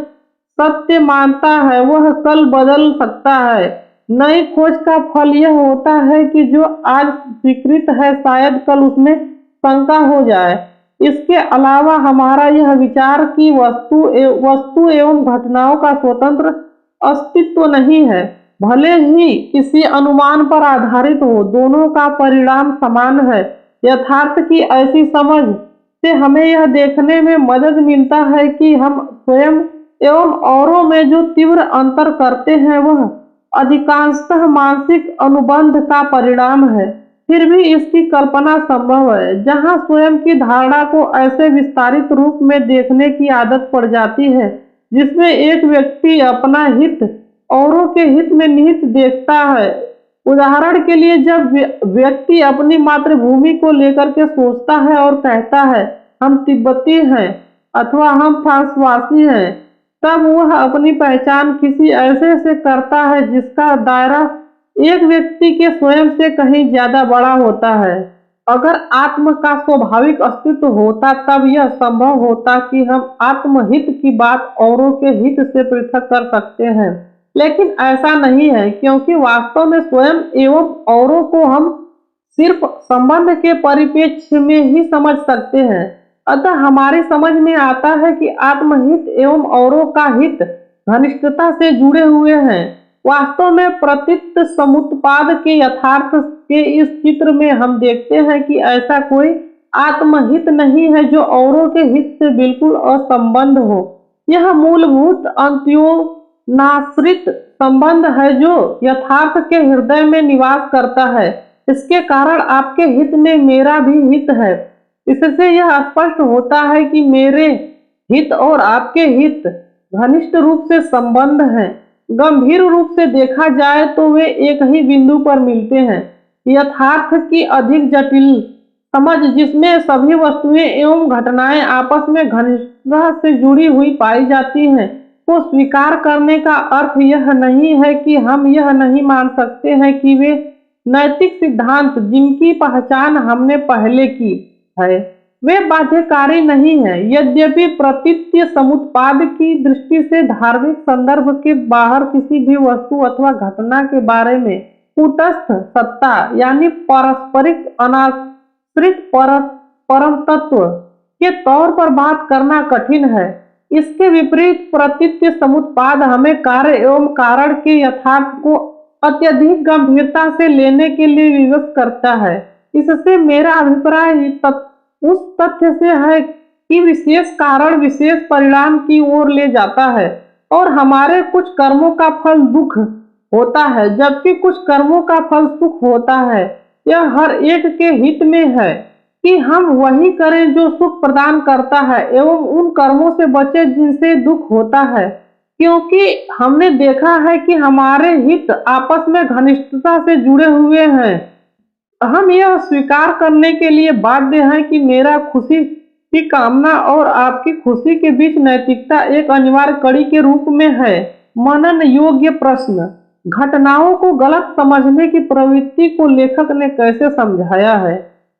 सत्य मानता है वह कल बदल सकता है। नई खोज का फल यह होता है कि जो आज स्वीकृत है शायद कल उसमें शंका हो जाए। इसके अलावा हमारा यह विचार कि वस्तु एवं घटनाओं का स्वतंत्र अस्तित्व नहीं है, भले ही किसी अनुमान पर आधारित हो, दोनों का परिणाम समान है। यथार्थ की ऐसी समझ से हमें यह देखने में मदद मिलता है कि हम स्वयं एवं औरों में जो तीव्र अंतर करते हैं वह अधिकांशतः मानसिक अनुबंध का परिणाम है। फिर भी इसकी कल्पना संभव है, जहां स्वयं की धारणा को ऐसे विस्तारित रूप में देखने की आदत पड़ जाती है जिसमें एक व्यक्ति अपना हित औरों के हित में निहित देखता है। उदाहरण के लिए, जब व्यक्ति अपनी मातृभूमि को लेकर के सोचता है और कहता है हम तिब्बती हैं अथवा हम फ्रांसवासी हैं, तब वह अपनी पहचान किसी ऐसे से करता है जिसका दायरा एक व्यक्ति के स्वयं से कहीं ज्यादा बड़ा होता है। अगर आत्म का स्वाभाविक अस्तित्व होता तब यह संभव होता कि हम आत्महित की बात औरों के हित से पृथक कर सकते हैं, लेकिन ऐसा नहीं है, क्योंकि वास्तव में स्वयं एवं औरों को हम सिर्फ संबंध के परिप्रेक्ष्य में ही समझ सकते हैं। अतः हमारी समझ में आता है कि आत्महित एवं औरों का हित घनिष्ठता से जुड़े हुए हैं। वास्तव में प्रतीत समुत्पाद के यथार्थ के इस चित्र में हम देखते हैं कि ऐसा कोई आत्महित नहीं है जो औरों के हित से बिल्कुल असंबद्ध हो। यह मूलभूत अंत्योनाश्रित संबंध है जो यथार्थ के हृदय में निवास करता है। इसके कारण आपके हित में मेरा भी हित है। इससे यह स्पष्ट होता है कि मेरे हित और आपके हित घनिष्ठ रूप से संबंध हैं। गंभीर रूप से देखा जाए तो वे एक ही बिंदु पर मिलते हैं। यथार्थ की अधिक जटिल समझ, जिसमें सभी वस्तुएं एवं घटनाएं आपस में घनिष्ठता से जुड़ी हुई पाई जाती हैं, को स्वीकार करने का अर्थ यह नहीं है कि हम यह नहीं मान सकते हैं कि वे नैतिक सिद्धांत जिनकी पहचान हमने पहले की है वे बाध्यकारी नहीं है। यद्यपि प्रतीत्य समुत्पाद की दृष्टि से धार्मिक संदर्भ के बाहर किसी भी वस्तु अथवा घटना के बारे में कूटस्थ सत्ता यानी पारस्परिक अनाश्रित परम तत्व के तौर पर बात करना कठिन है, इसके विपरीत प्रतीत्य समुत्पाद हमें कार्य एवं कारण के यथार्थ को अत्यधिक गंभीरता से लेने के लिए विवश करता है। इससे मेरा अभिप्राय उस तथ्य से है कि विशेष कारण विशेष परिणाम की ओर ले जाता है और हमारे कुछ कर्मों का फल दुख होता है जबकि कुछ कर्मों का फल सुख होता है। यह हर एक के हित में है कि हम वही करें जो सुख प्रदान करता है एवं उन कर्मों से बचे जिनसे दुख होता है, क्योंकि हमने देखा है कि हमारे हित आपस में घनिष्ठता से जुड़े हुए हैं। हम यह स्वीकार करने के लिए बाध्य हैं कि मेरा खुशी की कामना और आपकी खुशी के बीच नैतिकता एक अनिवार्य कड़ी के रूप में है। मनन योग्य प्रश्न, घटनाओं को गलत समझने की प्रवृत्ति को लेखक ने कैसे समझाया है?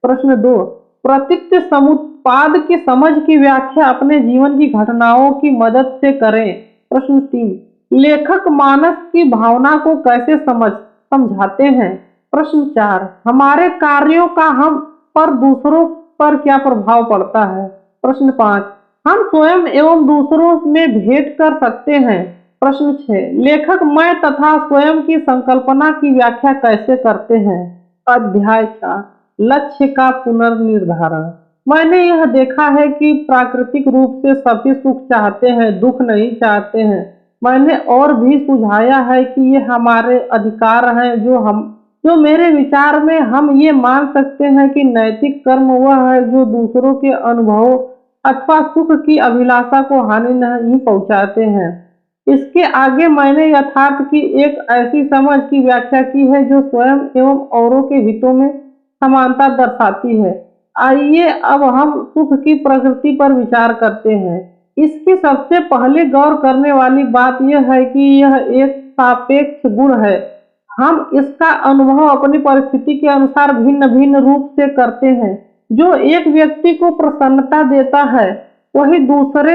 प्रश्न 2, प्रतीत्य समुत्पाद की समझ की व्याख्या अपने जीवन की घटनाओं की मदद से करें। प्रश्न 3, लेखक मानस की भावना को कैसे समझाते हैं? प्रश्न 4, हमारे कार्यों का हम पर दूसरों पर क्या प्रभाव पड़ता है? प्रश्न 5, हम स्वयं एवं दूसरों में भेद कर सकते हैं। प्रश्न 6, लेखक मैं तथा स्वयं की संकल्पना की व्याख्या कैसे करते हैं? अध्याय 4, लक्ष्य का पुनर्निर्धारण। मैंने यह देखा है कि प्राकृतिक रूप से सभी सुख चाहते हैं, दुख नहीं चाहते हैं। मैंने और भी सुझाया है कि ये हमारे अधिकार हैं जो मेरे विचार में हम ये मान सकते हैं कि नैतिक कर्म वह है जो दूसरों के अनुभवों अथवा सुख की अभिलाषा को हानि नहीं पहुंचाते हैं। इसके आगे मैंने यथार्थ की एक ऐसी समझ की व्याख्या की है जो स्वयं एवं औरों के हितों में समानता दर्शाती है। आइए अब हम सुख की प्रकृति पर विचार करते हैं। इसकी सबसे पहले गौर करने वाली बात यह है कि यह एक सापेक्ष गुण है। हम इसका अनुभव अपनी परिस्थिति के अनुसार भिन्न भिन्न रूप से करते हैं। जो एक व्यक्ति को प्रसन्नता देता है वही दूसरे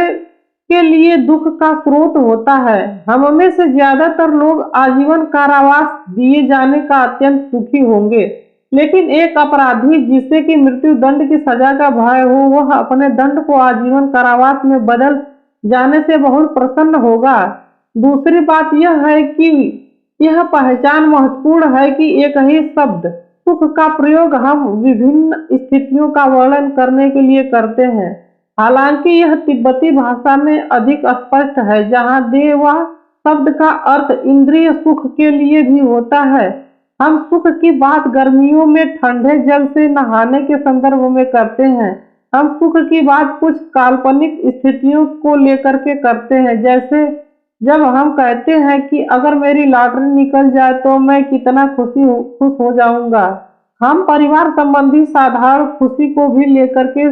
के लिए दुख का स्रोत होता है। हम में से ज्यादातर लोग आजीवन कारावास दिए जाने का अत्यंत सुखी होंगे, लेकिन एक अपराधी जिसे कि मृत्यु दंड की सजा का भय हो वह अपने दंड को आजीवन कारावास में बदल जाने से बहुत प्रसन्न होगा। दूसरी बात यह है कि यह पहचान महत्वपूर्ण है कि एक ही शब्द सुख का प्रयोग हम विभिन्न स्थितियों का वर्णन करने के लिए करते हैं। हालांकि यह तिब्बती भाषा में अधिक स्पष्ट है, जहाँ देवा शब्द का अर्थ इंद्रिय सुख के लिए भी होता है। हम सुख की बात गर्मियों में ठंडे जल से नहाने के संदर्भ में करते हैं। हम सुख की बात कुछ काल्पनिक स्थितियों को लेकर के करते हैं, जैसे जब हम कहते हैं कि अगर मेरी लॉटरी निकल जाए तो मैं कितना खुश हो जाऊंगा। हम परिवार संबंधी साधारण खुशी को भी लेकर के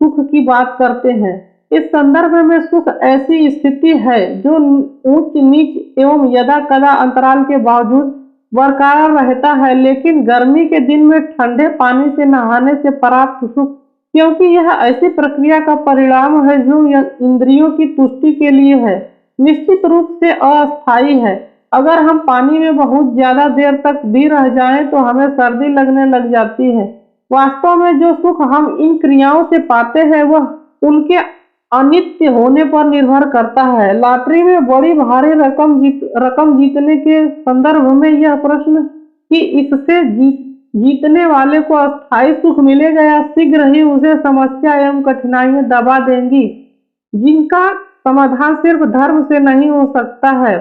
सुख की बात करते हैं। इस संदर्भ में सुख ऐसी स्थिति है जो ऊंच नीच एवं यदा कदा अंतराल के बावजूद बरकरार रहता है, लेकिन गर्मी के दिन में ठंडे पानी से नहाने से प्राप्त सुख, क्योंकि यह ऐसी प्रक्रिया का परिणाम है जो इंद्रियों की तुष्टि के लिए है, निश्चित रूप से अस्थायी है। अगर हम पानी में बहुत ज्यादा देर तक भी रह जाएं तो हमें सर्दी लगने लग जाती है। वास्तव में जो सुख हम इन क्रियाओं से पाते हैं वह उनके अनित्य होने पर निर्भर करता है। लॉटरी में बड़ी भारी रकम जीतने के संदर्भ में यह प्रश्न कि इससे जीतने वाले को अस्थायी सुख मिलेगा या शीघ्र ही उसे समस्या एवं कठिनाइयां दबा देंगी, जिनका समाधान सिर्फ धर्म से नहीं हो सकता है,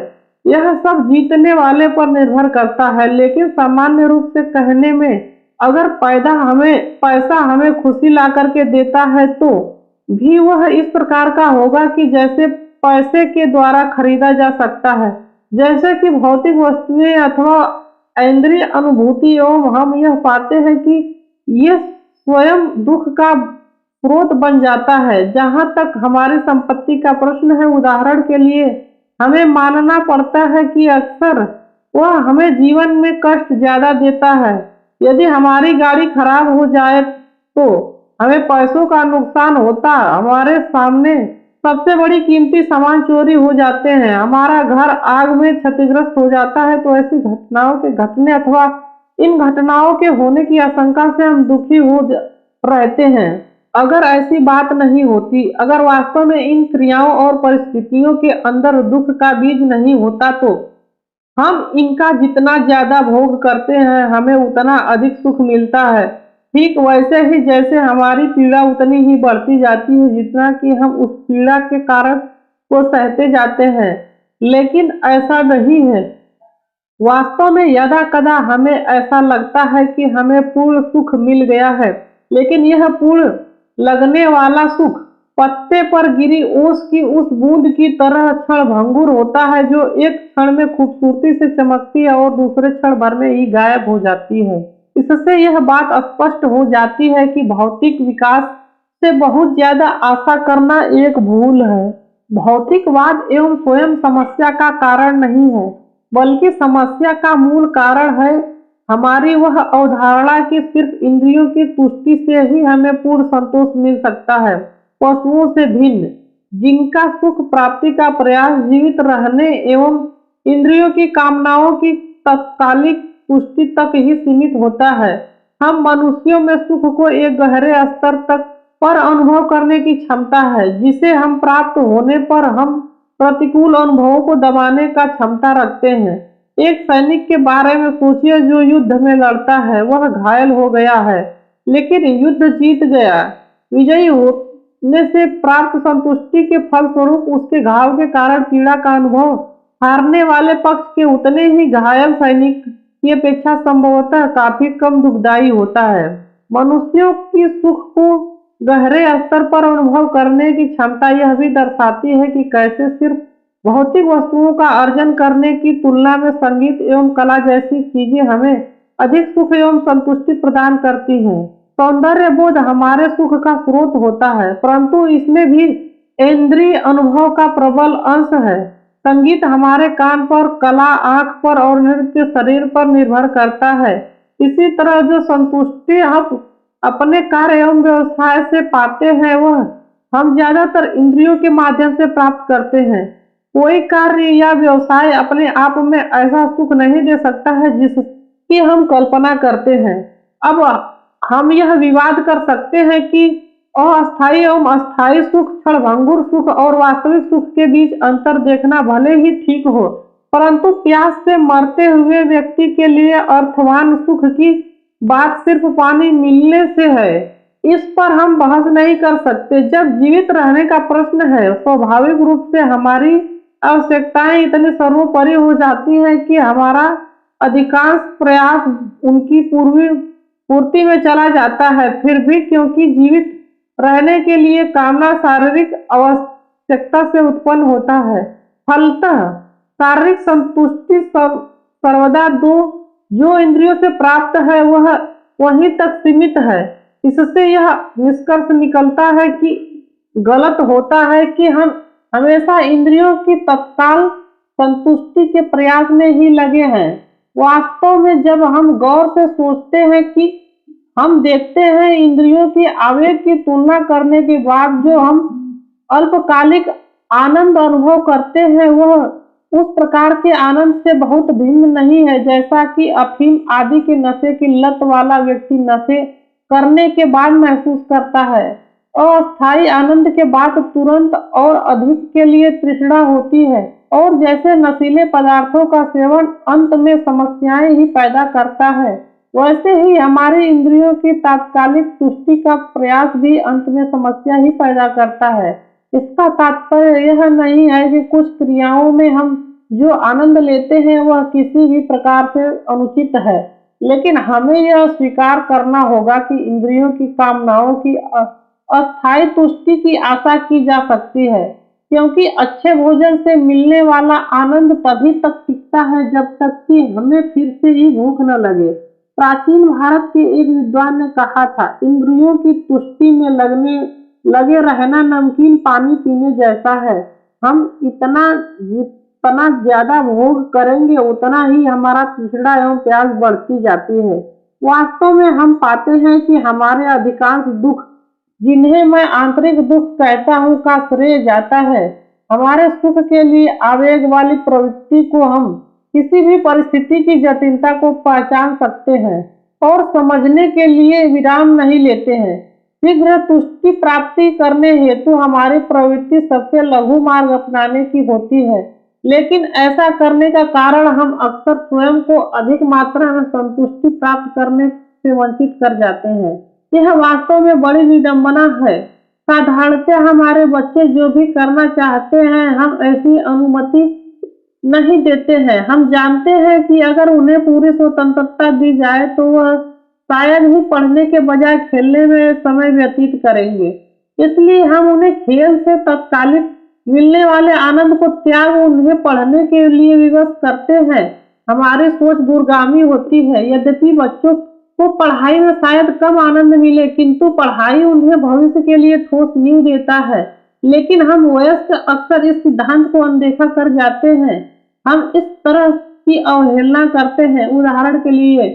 यह सब जीतने वाले पर निर्भर करता है। लेकिन सामान्य रूप से कहने में, अगर पैसा हमें खुशी ला करके देता है तो भी वह इस प्रकार का होगा कि जैसे पैसे के द्वारा खरीदा जा सकता है, जैसे कि भौतिक वस्तुएं अथवा इंद्रिय अनुभूति। एवं हम यह पाते हैं कि ये स्वयं दुख का स्रोत बन जाता है। जहाँ तक हमारी संपत्ति का प्रश्न है, उदाहरण के लिए हमें मानना पड़ता है कि अक्सर वह हमें जीवन में कष्ट ज्यादा देता है। यदि हमारी गाड़ी खराब हो जाए तो हमें पैसों का नुकसान होता, हमारे सामने सबसे बड़ी कीमती सामान चोरी हो जाते हैं, हमारा घर आग में क्षतिग्रस्त हो जाता है, तो ऐसी घटनाओं के घटने अथवा इन घटनाओं के होने की आशंका से हम दुखी रहते हैं। अगर ऐसी बात नहीं होती, अगर वास्तव में इन क्रियाओं और परिस्थितियों के अंदर दुख का बीज नहीं होता, तो हम इनका जितना ज्यादा भोग करते हैं हमें उतना अधिक सुख मिलता है। ठीक वैसे ही जैसे हमारी पीड़ा उतनी ही बढ़ती जाती है जितना कि हम उस पीड़ा के कारण को सहते जाते हैं, लेकिन ऐसा नहीं है। वास्तव में यदा कदा हमें ऐसा लगता है कि हमें पूर्ण सुख मिल गया है, लेकिन यह पूर्ण लगने वाला सुख पत्ते पर गिरी ओस की उस बूंद की तरह क्षणभंगुर होता है, जो एक क्षण में खूबसूरती से चमकती है और दूसरे क्षण भर में ही गायब हो जाती है। इससे यह बात स्पष्ट हो जाती है कि भौतिक विकास से बहुत ज्यादा आशा करना एक भूल है। भौतिकवाद एवं स्वयं समस्या का कारण नहीं है, बल्कि समस्या का मूल कारण है हमारी वह अवधारणा कि सिर्फ इंद्रियों की तुष्टि से ही हमें पूर्ण संतोष मिल सकता है। पशुओं से भिन्न, जिनका सुख प्राप्ति का प्रयास जीवित रहने एवं इंद्रियों की कामनाओं की तत्कालिक पुष्टि तक ही सीमित होता है, हम मनुष्यों में सुख को एक गहरे स्तर तक पर अनुभव करने की क्षमता है, जिसे हम प्राप्त होने पर हम प्रतिकूल अनुभवों को दबाने का क्षमता रखते हैं। एक सैनिक के बारे में सोचिए जो युद्ध में लड़ता है, वह घायल हो गया है लेकिन युद्ध जीत गया। विजयी होने से प्राप्त संतुष्टि के फलस्वरूप उसके घाव के कारण पीड़ा का अनुभव हारने वाले पक्ष के उतने ही घायल सैनिक की अपेक्षा संभवतः काफी कम दुखदायी होता है। मनुष्यों की सुख को गहरे स्तर पर अनुभव करने की क्षमता यह भी दर्शाती है कि कैसे सिर्फ भौतिक वस्तुओं का अर्जन करने की तुलना में संगीत एवं कला जैसी चीजें हमें अधिक सुख एवं संतुष्टि प्रदान करती हैं। सौंदर्य बोध हमारे सुख का स्रोत होता है, परंतु इसमें भी इंद्रिय अनुभव का प्रबल अंश है। संगीत हमारे कान पर, कला आंख पर और नृत्य शरीर पर निर्भर करता है। इसी तरह जो संतुष्टि हम अपने कार्य एवं व्यवसाय से पाते हैं वह हम ज्यादातर इंद्रियों के माध्यम से प्राप्त करते हैं। कोई कार्य या व्यवसाय अपने आप में ऐसा सुख नहीं दे सकता है जिसकी हम कल्पना करते हैं। अब हम यह विवाद कर सकते हैं कि अस्थायी एवं अस्थायी सुख, क्षणभंगुर सुख और वास्तविक सुख के बीच अंतर देखना भले ही ठीक हो, परंतु प्यास से मरते हुए व्यक्ति के लिए अर्थवान सुख की बात सिर्फ पानी मिलने से है, इस पर हम बहस नहीं कर सकते। जब जीवित रहने का प्रश्न है, स्वाभाविक रूप से हमारी आवश्यकताएं इतनी सर्वोपरि हो जाती हैं कि हमारा अधिकांश प्रयास उनकी पूर्ति में चला जाता है। फिर भी क्योंकि जीवित रहने के लिए कामना शारीरिक आवश्यकता से उत्पन्न होता है, फलतः शारीरिक संतुष्टि सर्वदा जो इंद्रियों से प्राप्त है वह वहीं तक सीमित है। इससे यह निष्कर्ष निकलता है कि गलत होता है कि हम हमेशा इंद्रियों की तत्काल संतुष्टि के प्रयास में ही लगे हैं। वास्तव में जब हम गौर से सोचते हैं कि हम देखते हैं इंद्रियों की आवेग की तुलना करने के बाद जो हम अल्पकालिक आनंद अनुभव करते हैं वह उस प्रकार के आनंद से बहुत भिन्न नहीं है जैसा कि अफीम आदि के नशे की लत वाला व्यक्ति नशे करने के बाद महसूस करता है। अस्थायी आनंद के बाद तुरंत और अधिक के लिए तृष्णा होती है और जैसे नशीले पदार्थों का सेवन अंत में समस्याएं ही पैदा करता है, वैसे ही हमारी इंद्रियों की तात्कालिक तुष्टि का प्रयास भी अंत में समस्या ही पैदा करता है। इसका तात्पर्य यह नहीं है कि कुछ क्रियाओं में हम जो आनंद लेते हैं वह किसी भी प्रकार से अनुचित है, लेकिन हमें यह स्वीकार करना होगा कि इंद्रियों की कामनाओं की अस्थायी तुष्टि की आशा की जा सकती है, क्योंकि अच्छे भोजन से मिलने वाला आनंद तभी तक टिकता है जब तक कि हमें फिर से ही भूख न लगे। प्राचीन भारत के एक विद्वान ने कहा था, इंद्रियों की तुष्टि में लगे रहना नमकीन पानी पीने जैसा है। हम जितना ज्यादा भोग करेंगे उतना ही हमारा तृष्णा एवं प्यास बढ़ती जाती है। वास्तव में हम पाते हैं कि हमारे अधिकांश दुख, जिन्हें मैं आंतरिक दुख कहता हूँ, का श्रेय जाता है हमारे सुख के लिए आवेग वाली प्रवृत्ति को। हम किसी भी परिस्थिति की जटिलता को पहचान सकते हैं और समझने के लिए विराम नहीं लेते हैं। शीघ्र तुष्टि प्राप्ति करने हेतु हमारी प्रवृत्ति सबसे लघु मार्ग अपनाने की होती है, लेकिन ऐसा करने का कारण हम अक्सर स्वयं को अधिक मात्रा में संतुष्टि प्राप्त करने से वंचित कर जाते हैं। यह वास्तव में बड़ी विडंबना है। साधारणतः हमारे बच्चे जो भी करना चाहते हैं हम ऐसी अनुमति नहीं देते हैं। हम जानते हैं कि अगर उन्हें पूरी स्वतंत्रता दी जाए तो वह शायद ही पढ़ने के बजाय खेलने में समय व्यतीत करेंगे। इसलिए हम उन्हें खेल से तत्कालिक मिलने वाले आनंद को त्याग उन्हें पढ़ने के लिए विवश करते हैं। हमारी सोच दूरगामी होती है। यद्यपि बच्चों को पढ़ाई में शायद कम आनंद मिले, किंतु पढ़ाई उन्हें भविष्य के लिए ठोस नींव देता है। लेकिन हम वयस्क अक्सर इस सिद्धांत को अनदेखा कर जाते हैं। हम इस तरह की अवहेलना करते हैं। उदाहरण के लिए,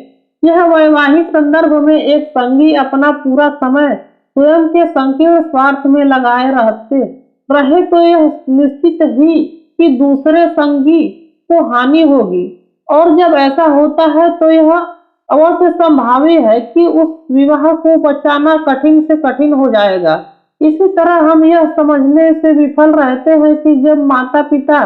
यह वैवाहिक संदर्भ में एक संगी अपना पूरा समय स्वयं के संकीर्ण स्वार्थ में लगाए रहे तो यह निश्चित ही कि दूसरे संगी को हानि होगी, और जब ऐसा होता है तो यह अवश्य संभावी है कि उस विवाह को बचाना कठिन से कठिन हो जाएगा। इसी तरह हम यह समझने से विफल रहते हैं कि जब माता पिता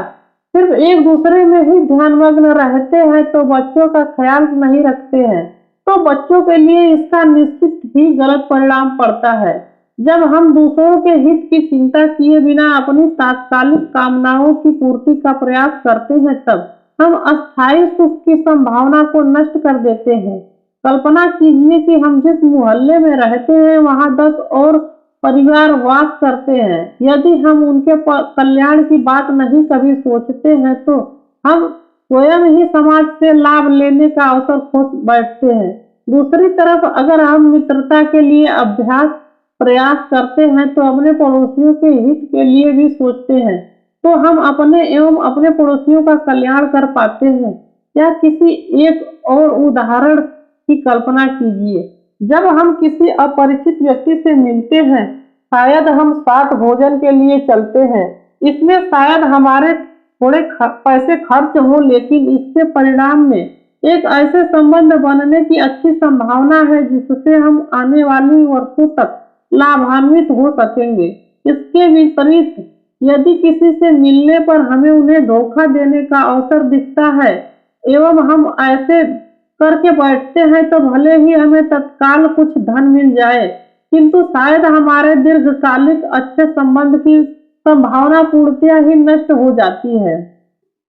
सिर्फ एक दूसरे में ही ध्यानमग्न रहते हैं तो बच्चों का ख्याल नहीं रखते हैं, तो बच्चों के लिए इसका निश्चित ही गलत परिणाम पड़ता है। जब हम दूसरों के हित की चिंता किए बिना अपनी तात्कालिक कामनाओं की पूर्ति का प्रयास करते हैं तब हम अस्थायी सुख की संभावना को नष्ट कर देते हैं। कल्पना कीजिए कि हम जिस मोहल्ले में रहते हैं वहां 10 और परिवार वास करते हैं। यदि हम उनके कल्याण की बात नहीं कभी सोचते हैं तो हम स्वयं ही समाज से लाभ लेने का अवसर खो बैठते हैं। दूसरी तरफ अगर हम मित्रता के लिए प्रयास करते हैं तो अपने पड़ोसियों के हित के लिए भी सोचते हैं, तो हम अपने एवं अपने पड़ोसियों का कल्याण कर पाते हैं। या किसी एक और उदाहरण की कल्पना कीजिए। जब हम किसी अपरिचित व्यक्ति से मिलते हैं, शायद हम साथ भोजन के लिए चलते हैं। इसमें शायद हमारे थोड़े पैसे खर्च हो, लेकिन इसके परिणाम में एक ऐसे संबंध बनने की अच्छी संभावना है जिससे हम आने वाली वर्षों तक लाभान्वित हो सकेंगे। इसके विपरीत यदि किसी से मिलने पर हमें उन्हें धोखा देने का अवसर दिखता है एवं हम ऐसे करके बैठते हैं तो भले ही हमें तत्काल कुछ धन मिल जाए, किंतु शायद हमारे दीर्घकालिक अच्छे संबंध की संभावना पूर्णतया ही नष्ट हो जाती है।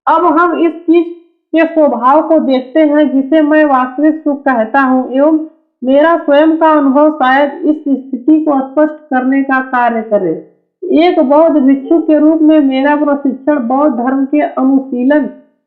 अब हम इस चीज के स्वभाव को देखते हैं जिसे मैं वास्तविक सुख कहता हूँ, एवं मेरा स्वयं का अनुभव शायद इस स्थिति को स्पष्ट करने का कार्य करे। एक बौद्ध भिक्षु के रूप में मेरा प्रशिक्षण बौद्ध धर्म के अनुशीलन,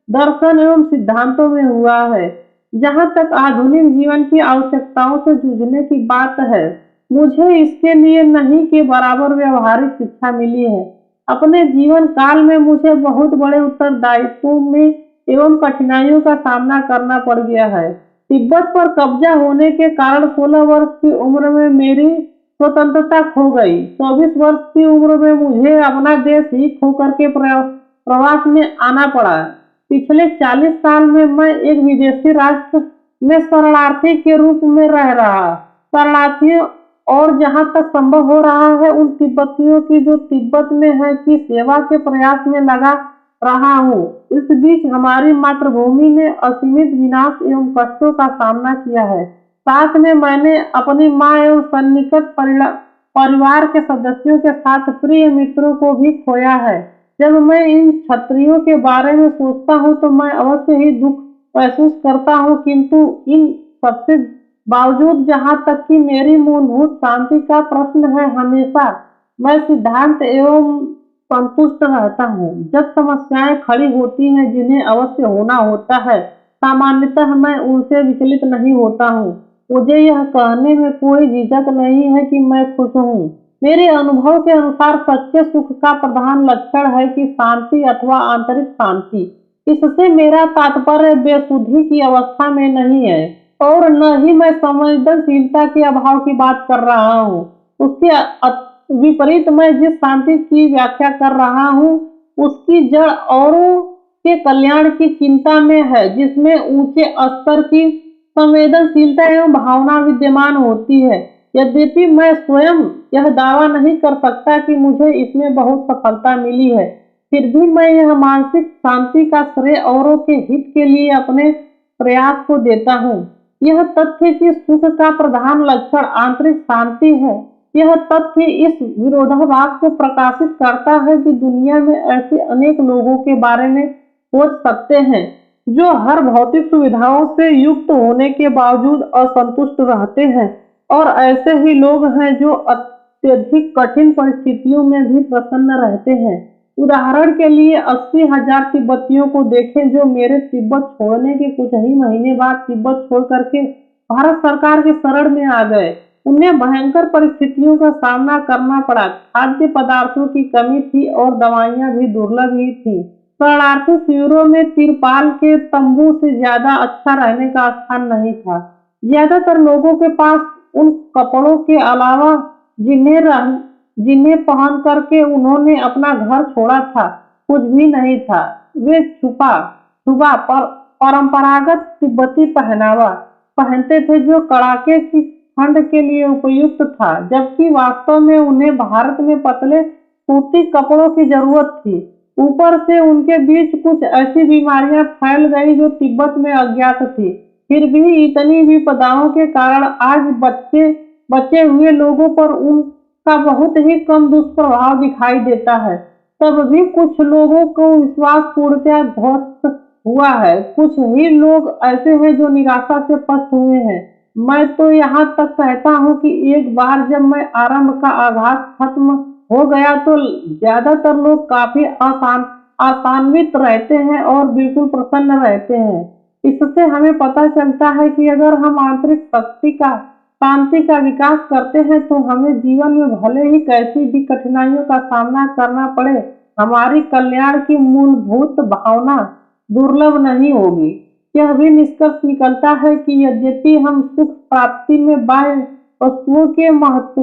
दर्शन एवं सिद्धांतों में हुआ है। जहाँ तक आधुनिक जीवन की आवश्यकताओं से जूझने की बात है, मुझे इसके लिए नहीं के बराबर व्यवहारिक शिक्षा मिली है। अपने जीवन काल में मुझे बहुत बड़े उत्तरदायित्वों में एवं कठिनाइयों का सामना करना पड़ गया है। तिब्बत पर कब्जा होने के कारण 16 वर्ष की उम्र में मेरी स्वतंत्रता खो गई। 24 वर्ष की उम्र में मुझे अपना देश ही खोकर के प्रवास में आना पड़ा। पिछले 40 साल में मैं एक विदेशी राष्ट्र में शरणार्थी के रूप में रह रहा। शरणार्थियों और जहां तक संभव हो रहा है उन तिब्बतियों की जो तिब्बत में है की सेवा के प्रयास में लगा रहा हूँ। इस बीच हमारी मातृभूमि ने असीमित विनाश एवं कष्टों का सामना किया है। साथ में मैंने अपनी माँ एवं सन्निकट परिवार के सदस्यों के साथ प्रिय मित्रों को भी खोया है। जब मैं इन क्षत्रियों के बारे में सोचता हूँ तो मैं अवश्य ही दुख महसूस करता हूँ, किंतु इन सबसे बावजूद जहाँ तक कि मेरी मूलभूत शांति का प्रश्न है, हमेशा मैं सिद्धांत एवं संतुष्ट रहता हूँ। जब समस्याएं खड़ी होती हैं जिन्हें अवश्य होना होता है, सामान्यतः मैं उनसे विचलित नहीं होता हूँ। मुझे यह कहने में कोई झिझक नहीं है कि मैं खुश हूँ। मेरे अनुभव के अनुसार सच्चे सुख का प्रधान लक्षण है कि शांति अथवा आंतरिक शांति। इससे मेरा तात्पर्य बेसुधी की अवस्था में नहीं है और न ही मैं संवेदनशीलता के अभाव की बात कर रहा हूँ। उसके विपरीत मैं जिस शांति की व्याख्या कर रहा हूँ उसकी जड़ औरों के कल्याण की चिंता में है, जिसमें ऊंचे स्तर की संवेदनशीलता एवं भावना विद्यमान होती है। यद्यपि मैं स्वयं यह दावा नहीं कर सकता कि मुझे इसमें बहुत सफलता मिली है, फिर भी मैं यह मानसिक शांति का श्रेय औरों के हित के लिए अपने प्रयास को देता हूँ। यह तथ्य कि सुख का प्रधान लक्षण आंतरिक शांति है, यह तथ्य इस विरोधाभास को प्रकाशित करता है कि दुनिया में ऐसे अनेक लोगों के बारे में सोच सकते हैं जो हर भौतिक सुविधाओं से युक्त होने के बावजूद असंतुष्ट रहते हैं, और ऐसे ही लोग हैं जो अत्यधिक कठिन परिस्थितियों में भी प्रसन्न रहते हैं। उदाहरण के लिए 80,000 तिब्बतियों को देखें जो मेरे तिब्बत छोड़ने के कुछ ही महीने बाद तिब्बत छोड़ करके भारत सरकार के शरण में आ गए। उन्हें भयंकर परिस्थितियों का सामना करना पड़ा। खाद्य पदार्थों की कमी थी और दवाइयां भी दुर्लभ ही थी। शरणार्थी शिविरों में तिरपाल के तंबू से ज्यादा अच्छा रहने का स्थान नहीं था। ज्यादातर लोगों के पास उन कपड़ों के अलावा जिन्हें पहन करके उन्होंने अपना घर छोड़ा था, कुछ भी नहीं था। वे छुपा परंपरागत तिब्बती पहनावा पहनते थे जो कड़ाके की ठंड के लिए उपयुक्त था, जबकि वास्तव में उन्हें भारत में पतले सूती कपड़ों की जरूरत थी। ऊपर से उनके बीच कुछ ऐसी बीमारियां फैल गई जो तिब्बत में अज्ञात थी। फिर भी इतनी विपदाओं के कारण आज बचे हुए लोगों पर उनका बहुत ही कम दुष्प्रभाव दिखाई देता है। तब भी कुछ लोगों को विश्वास पूर्णतः ध्वस्त हुआ है। कुछ ही लोग ऐसे हैं जो निराशा से पस्त हुए हैं। मैं तो यहाँ तक कहता हूँ कि एक बार जब मैं आरंभ का आघात खत्म हो गया तो ज्यादातर लोग काफी आसान्वित रहते हैं और बिल्कुल प्रसन्न रहते हैं। इससे हमें पता चलता है कि अगर हम आंतरिक शांति का विकास करते हैं तो हमें जीवन में भले ही कैसी भी कठिनाइयों का सामना करना पड़े, हमारी कल्याण की मूलभूत भावना दुर्लभ नहीं होगी। यह भी निष्कर्ष निकलता है कि यद्यपि हम सुख प्राप्ति में बाह्य वस्तुओं के महत्व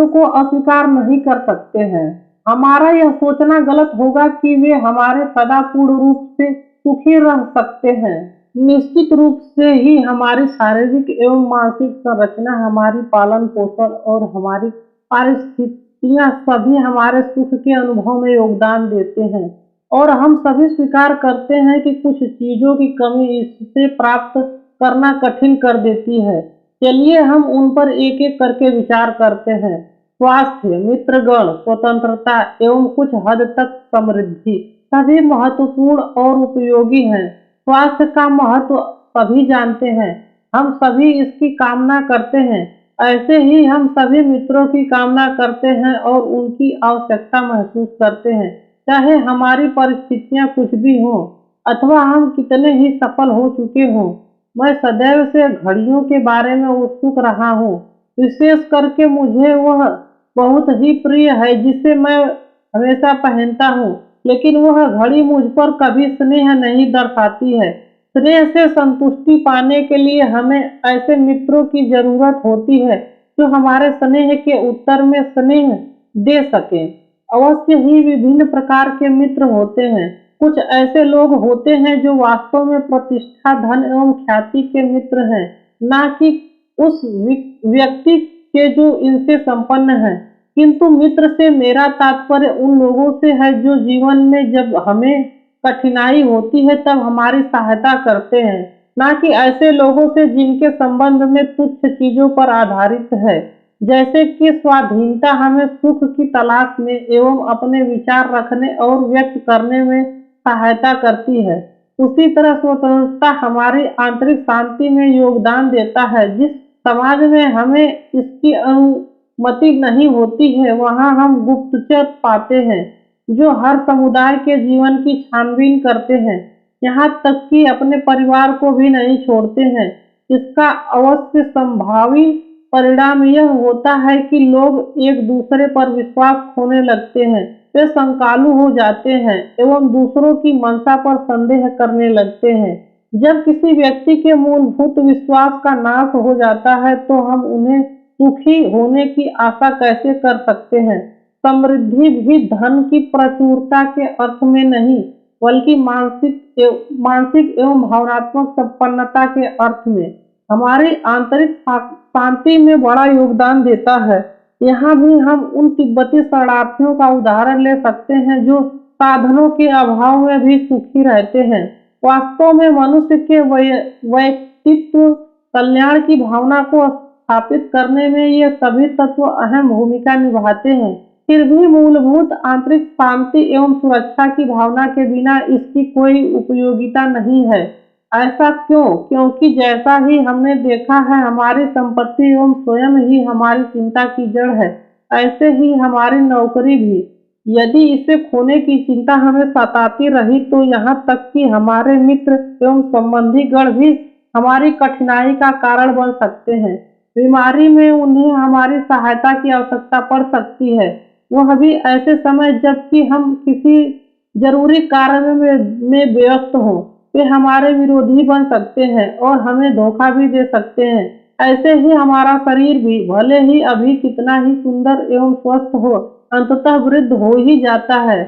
को अस्वीकार नहीं कर सकते हैं, हमारा यह सोचना गलत होगा कि वे हमारे सदा पूर्ण रूप से सुखी रह सकते हैं। निश्चित रूप से ही हमारी शारीरिक एवं मानसिक संरचना, हमारी पालन पोषण और हमारी परिस्थितियां सभी हमारे सुख के अनुभव में योगदान देते हैं, और हम सभी स्वीकार करते हैं कि कुछ चीजों की कमी इससे प्राप्त करना कठिन कर देती है। चलिए हम उन पर एक एक करके विचार करते हैं। स्वास्थ्य, मित्रगण, स्वतंत्रता एवं कुछ हद तक समृद्धि सभी महत्वपूर्ण और उपयोगी हैं। स्वास्थ्य का महत्व सभी जानते हैं, हम सभी इसकी कामना करते हैं। ऐसे ही हम सभी मित्रों की कामना करते हैं और उनकी आवश्यकता महसूस करते हैं, चाहे हमारी परिस्थितियां कुछ भी हों अथवा हम कितने ही सफल हो चुके हों। मैं सदैव से घड़ियों के बारे में उत्सुक रहा हूँ। विशेष करके मुझे वह बहुत ही प्रिय है जिसे मैं हमेशा पहनता हूँ। लेकिन वह घड़ी मुझ पर कभी स्नेह नहीं दर्शाती है। स्नेह से संतुष्टि पाने के लिए हमें ऐसे मित्रों की जरूरत होती है जो हमारे स्नेह के उत्तर में स्नेह दे सके। अवश्य ही विभिन्न प्रकार के मित्र होते हैं। कुछ ऐसे लोग होते हैं जो वास्तव में प्रतिष्ठा, धन एवं ख्याति के मित्र हैं, ना कि उस व्यक्ति के जो इनसे संपन्न है। किंतु मित्र से मेरा तात्पर्य उन लोगों से है जो जीवन में जब हमें कठिनाई होती है तब हमारी सहायता करते हैं, ना कि ऐसे लोगों से जिनके संबंध में तुच्छ चीजों पर आधारित है। जैसे कि स्वाधीनता हमें सुख की तलाश में एवं अपने विचार रखने और व्यक्त करने में सहायता करती है, उसी तरह स्वतंत्रता हमारी आंतरिक शांति में योगदान देता है। जिस समाज में हमें इसकी अनुमति नहीं होती है, वहाँ हम गुप्तचर पाते हैं जो हर समुदाय के जीवन की छानबीन करते हैं, यहाँ तक कि अपने परिवार को भी नहीं छोड़ते हैं। इसका अवश्य संभावी परिणाम यह होता है कि लोग एक दूसरे पर विश्वास खोने लगते हैं, वे शंकालु हो जाते हैं एवं दूसरों की मंशा पर संदेह करने लगते हैं। जब किसी व्यक्ति के मूलभूत विश्वास का नाश हो जाता है तो हम उन्हें सुखी होने की आशा कैसे कर सकते हैं। समृद्धि भी धन की प्रचुरता के अर्थ में नहीं, बल्कि मानसिक एवं भावनात्मक संपन्नता के अर्थ में हमारी आंतरिक शांति में बड़ा योगदान देता है। यहाँ भी हम उन तिब्बती शरणार्थियों का उदाहरण ले सकते हैं जो साधनों के अभाव में भी सुखी रहते हैं। वास्तव में मनुष्य के व्यक्तित्व कल्याण की भावना को स्थापित करने में ये सभी तत्व अहम भूमिका निभाते हैं। फिर भी मूलभूत आंतरिक शांति एवं सुरक्षा की भावना के बिना इसकी कोई उपयोगिता नहीं है। ऐसा क्यों? क्योंकि जैसा ही हमने देखा है, हमारी संपत्ति एवं स्वयं ही हमारी चिंता की जड़ है, ऐसे ही हमारी नौकरी भी। यदि इसे खोने की चिंता हमें सताती रही तो यहाँ तक कि हमारे मित्र एवं संबंधी गण भी हमारी कठिनाई का कारण बन सकते हैं। बीमारी में उन्हें हमारी सहायता की आवश्यकता पड़ सकती है, वह भी ऐसे समय जबकि हम किसी जरूरी कार्य में व्यस्त हों। वे हमारे विरोधी बन सकते हैं और हमें धोखा भी दे सकते हैं। ऐसे ही हमारा शरीर भी, भले ही अभी कितना ही सुंदर एवं स्वस्थ हो, अंततः वृद्ध हो ही जाता है।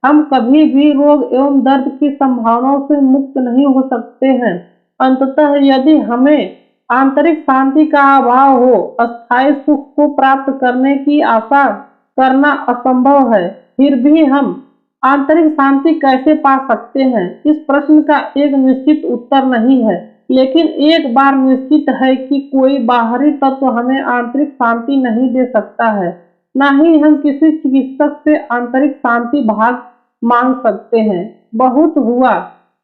हम कभी भी रोग एवं दर्द की संभावनाओं से मुक्त नहीं हो सकते हैं। अंततः यदि हमें आंतरिक शांति का अभाव हो, अस्थायी सुख को प्राप्त करने की आशा करना असंभव है। फिर भी हम आंतरिक शांति कैसे पा सकते हैं, इस प्रश्न का एक निश्चित उत्तर नहीं है, लेकिन एक बार निश्चित है कि कोई बाहरी तत्व हमें आंतरिक शांति नहीं दे सकता है। न ही हम किसी चिकित्सक से आंतरिक शांति भाग मांग सकते हैं। बहुत हुआ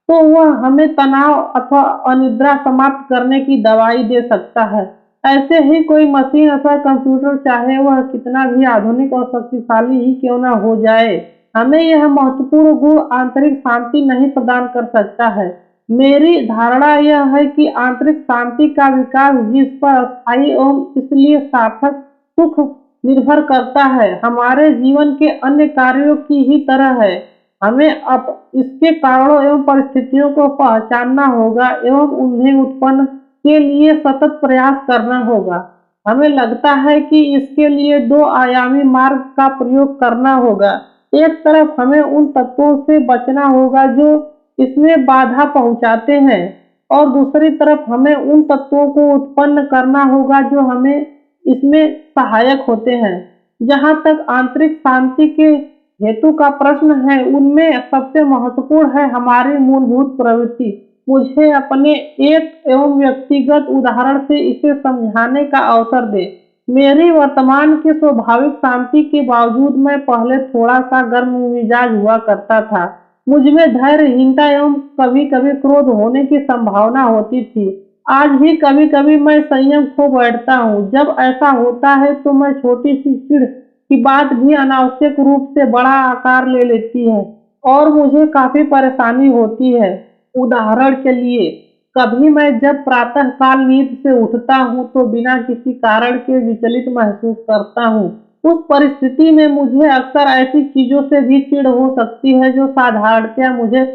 तो वह हमें तनाव अथवा अनिद्रा समाप्त करने की दवाई दे सकता है। ऐसे ही कोई मशीन अथवा कंप्यूटर, चाहे वह कितना भी आधुनिक और शक्तिशाली ही क्यों न हो जाए, हमें यह महत्वपूर्ण गुण आंतरिक शांति नहीं प्रदान कर सकता है। मेरी धारणा यह है कि आंतरिक शांति का विकास जिस पर अस्थायी एवं इसलिए सार्थक सुख निर्भर करता है, हमारे जीवन के अन्य कार्यों की ही तरह है। हमें अब इसके कारणों एवं परिस्थितियों को पहचानना होगा एवं उन्हें उत्पन्न के लिए सतत प्रयास करना होगा। हमें लगता है कि इसके लिए दो आयामी मार्ग का प्रयोग करना होगा। एक तरफ हमें उन तत्वों से बचना होगा जो इसमें बाधा पहुंचाते हैं, और दूसरी तरफ हमें उन तत्वों को उत्पन्न करना होगा जो हमें इसमें सहायक होते हैं। जहाँ तक आंतरिक शांति के हेतु का प्रश्न है, उनमें सबसे महत्वपूर्ण है हमारी मूलभूत प्रवृत्ति। मुझे अपने एक एवं व्यक्तिगत उदाहरण से इसे समझाने का अवसर दे। मेरी वर्तमान की स्वाभाविक शांति के बावजूद मैं पहले थोड़ा सा गर्म मिजाज हुआ करता था। मुझमें धैर्यहीनता एवं कभी कभी क्रोध होने की संभावना होती थी। आज भी कभी कभी मैं संयम खो बैठता हूँ। जब ऐसा होता है तो मैं छोटी सी चिढ़ की बात भी अनावश्यक रूप से बड़ा आकार ले लेती है और मुझे काफी परेशानी होती है। उदाहरण के लिए, कभी मैं जब प्रातः काल नींद से उठता हूँ तो बिना किसी कारण के विचलित महसूस करता हूँ। उस परिस्थिति में मुझे अक्सर ऐसी चीजों से भी चिढ़ हो सकती है जो साधारणतया मुझे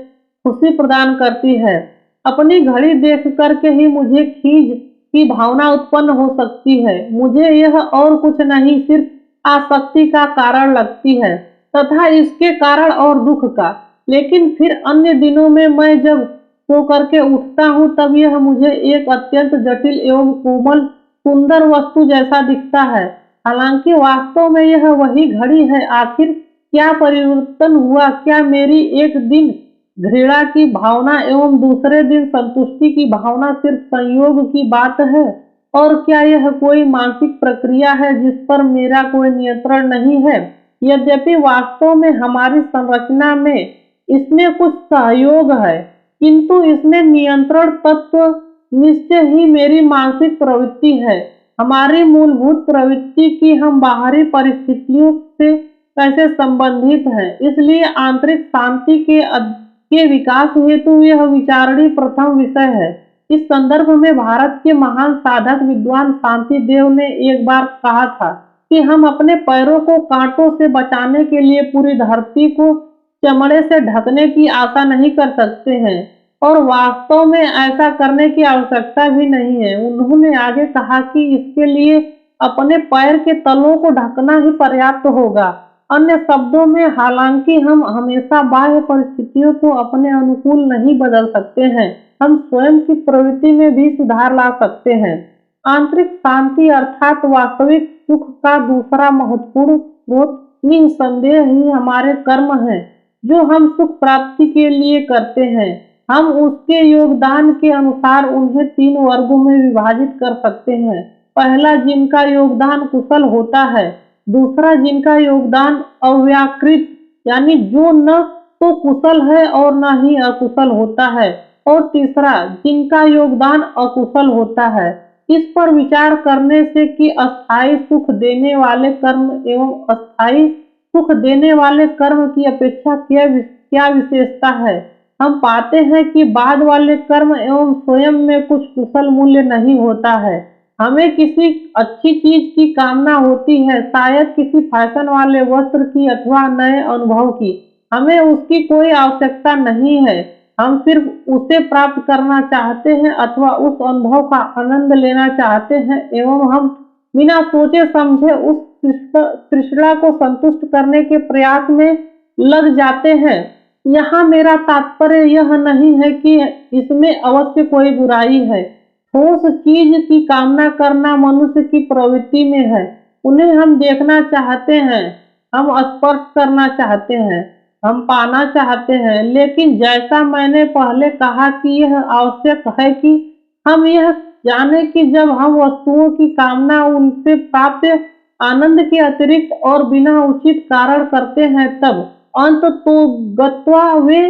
खुशी प्रदान करती है। अपनी घड़ी देख कर के ही मुझे खीज की भावना उत्पन्न हो सकती है। मुझे यह और कुछ नहीं सिर्फ आसक्ति का कारण लगती है तथा इसके कारण और दुख का। लेकिन फिर अन्य दिनों में मैं जब सो करके उठता हूँ तब यह मुझे एक अत्यंत जटिल एवं कोमल सुंदर वस्तु जैसा दिखता है। हालांकि वास्तव में यह वही घड़ी है। आखिर क्या परिवर्तन हुआ? क्या मेरी एक दिन घृणा की भावना एवं दूसरे दिन संतुष्टि की भावना सिर्फ संयोग की बात है? और क्या यह कोई मानसिक प्रक्रिया है जिस पर मेरा कोई नियंत्रण नहीं है? यद्यपि वास्तव में हमारी संरचना में इसमें कुछ सहयोग है, किंतु इसमें नियंत्रण तत्व निश्चय ही मेरी मानसिक प्रवृत्ति है। हमारी मूलभूत प्रवृत्ति की हम बाहरी परिस्थितियों से कैसे संबंधित हैं, इसलिए आंतरिक शांति के विकास हेतु यह विचारणीय प्रथम विषय है। इस संदर्भ में भारत के महान साधक विद्वान शांति देव ने एक बार कहा था कि हम अपने पैरों को कांटों से बचाने के लिए पूरी धरती को चमड़े से ढकने की आशा नहीं कर सकते हैं, और वास्तव में ऐसा करने की आवश्यकता भी नहीं है। उन्होंने आगे कहा कि इसके लिए अपने पैर के तलों को ढकना ही पर्याप्त होगा। अन्य शब्दों में, हालांकि हम हमेशा बाह्य परिस्थितियों को अपने अनुकूल नहीं बदल सकते हैं, हम स्वयं की प्रवृत्ति में भी सुधार ला सकते हैं। आंतरिक शांति अर्थात वास्तविक सुख का दूसरा महत्वपूर्ण स्रोत निसंदेह ही हमारे कर्म हैं, जो हम सुख प्राप्ति के लिए करते हैं। हम उसके योगदान के अनुसार उन्हें 3 वर्गों में विभाजित कर सकते हैं। पहला, जिनका योगदान कुशल होता है। दूसरा, जिनका योगदान अव्याकृत यानी जो न तो कुशल है और न ही अकुशल होता है। और तीसरा, जिनका योगदान अकुशल होता है। इस पर विचार करने से कि अस्थायी सुख देने वाले कर्म एवं अस्थायी सुख देने वाले कर्म की अपेक्षा क्या विशेषता है, हम पाते हैं कि बाद वाले कर्म एवं स्वयं में कुछ कुशल मूल्य नहीं होता है। हमें किसी अच्छी चीज की कामना होती है, शायद किसी फैशन वाले वस्त्र की अथवा नए अनुभव की। हमें उसकी कोई आवश्यकता नहीं है, हम सिर्फ उसे प्राप्त करना चाहते हैं अथवा उस अनुभव का आनंद लेना चाहते हैं, एवं हम बिना सोचे समझे उस तृष्णा को संतुष्ट करने के प्रयास में लग जाते हैं। यहाँ मेरा तात्पर्य यह नहीं है कि इसमें अवश्य कोई बुराई है। ठोस चीज की कामना करना मनुष्य की प्रवृत्ति में है। उन्हें हम देखना चाहते हैं, हम स्पर्श करना चाहते हैं, हम पाना चाहते हैं। लेकिन जैसा मैंने पहले कहा कि यह आवश्यक है कि हम यह जाने कि जब हम वस्तुओं की कामना उनसे प्राप्त आनंद के अतिरिक्त और बिना उचित कारण करते हैं, तब अंततोगत्वा वे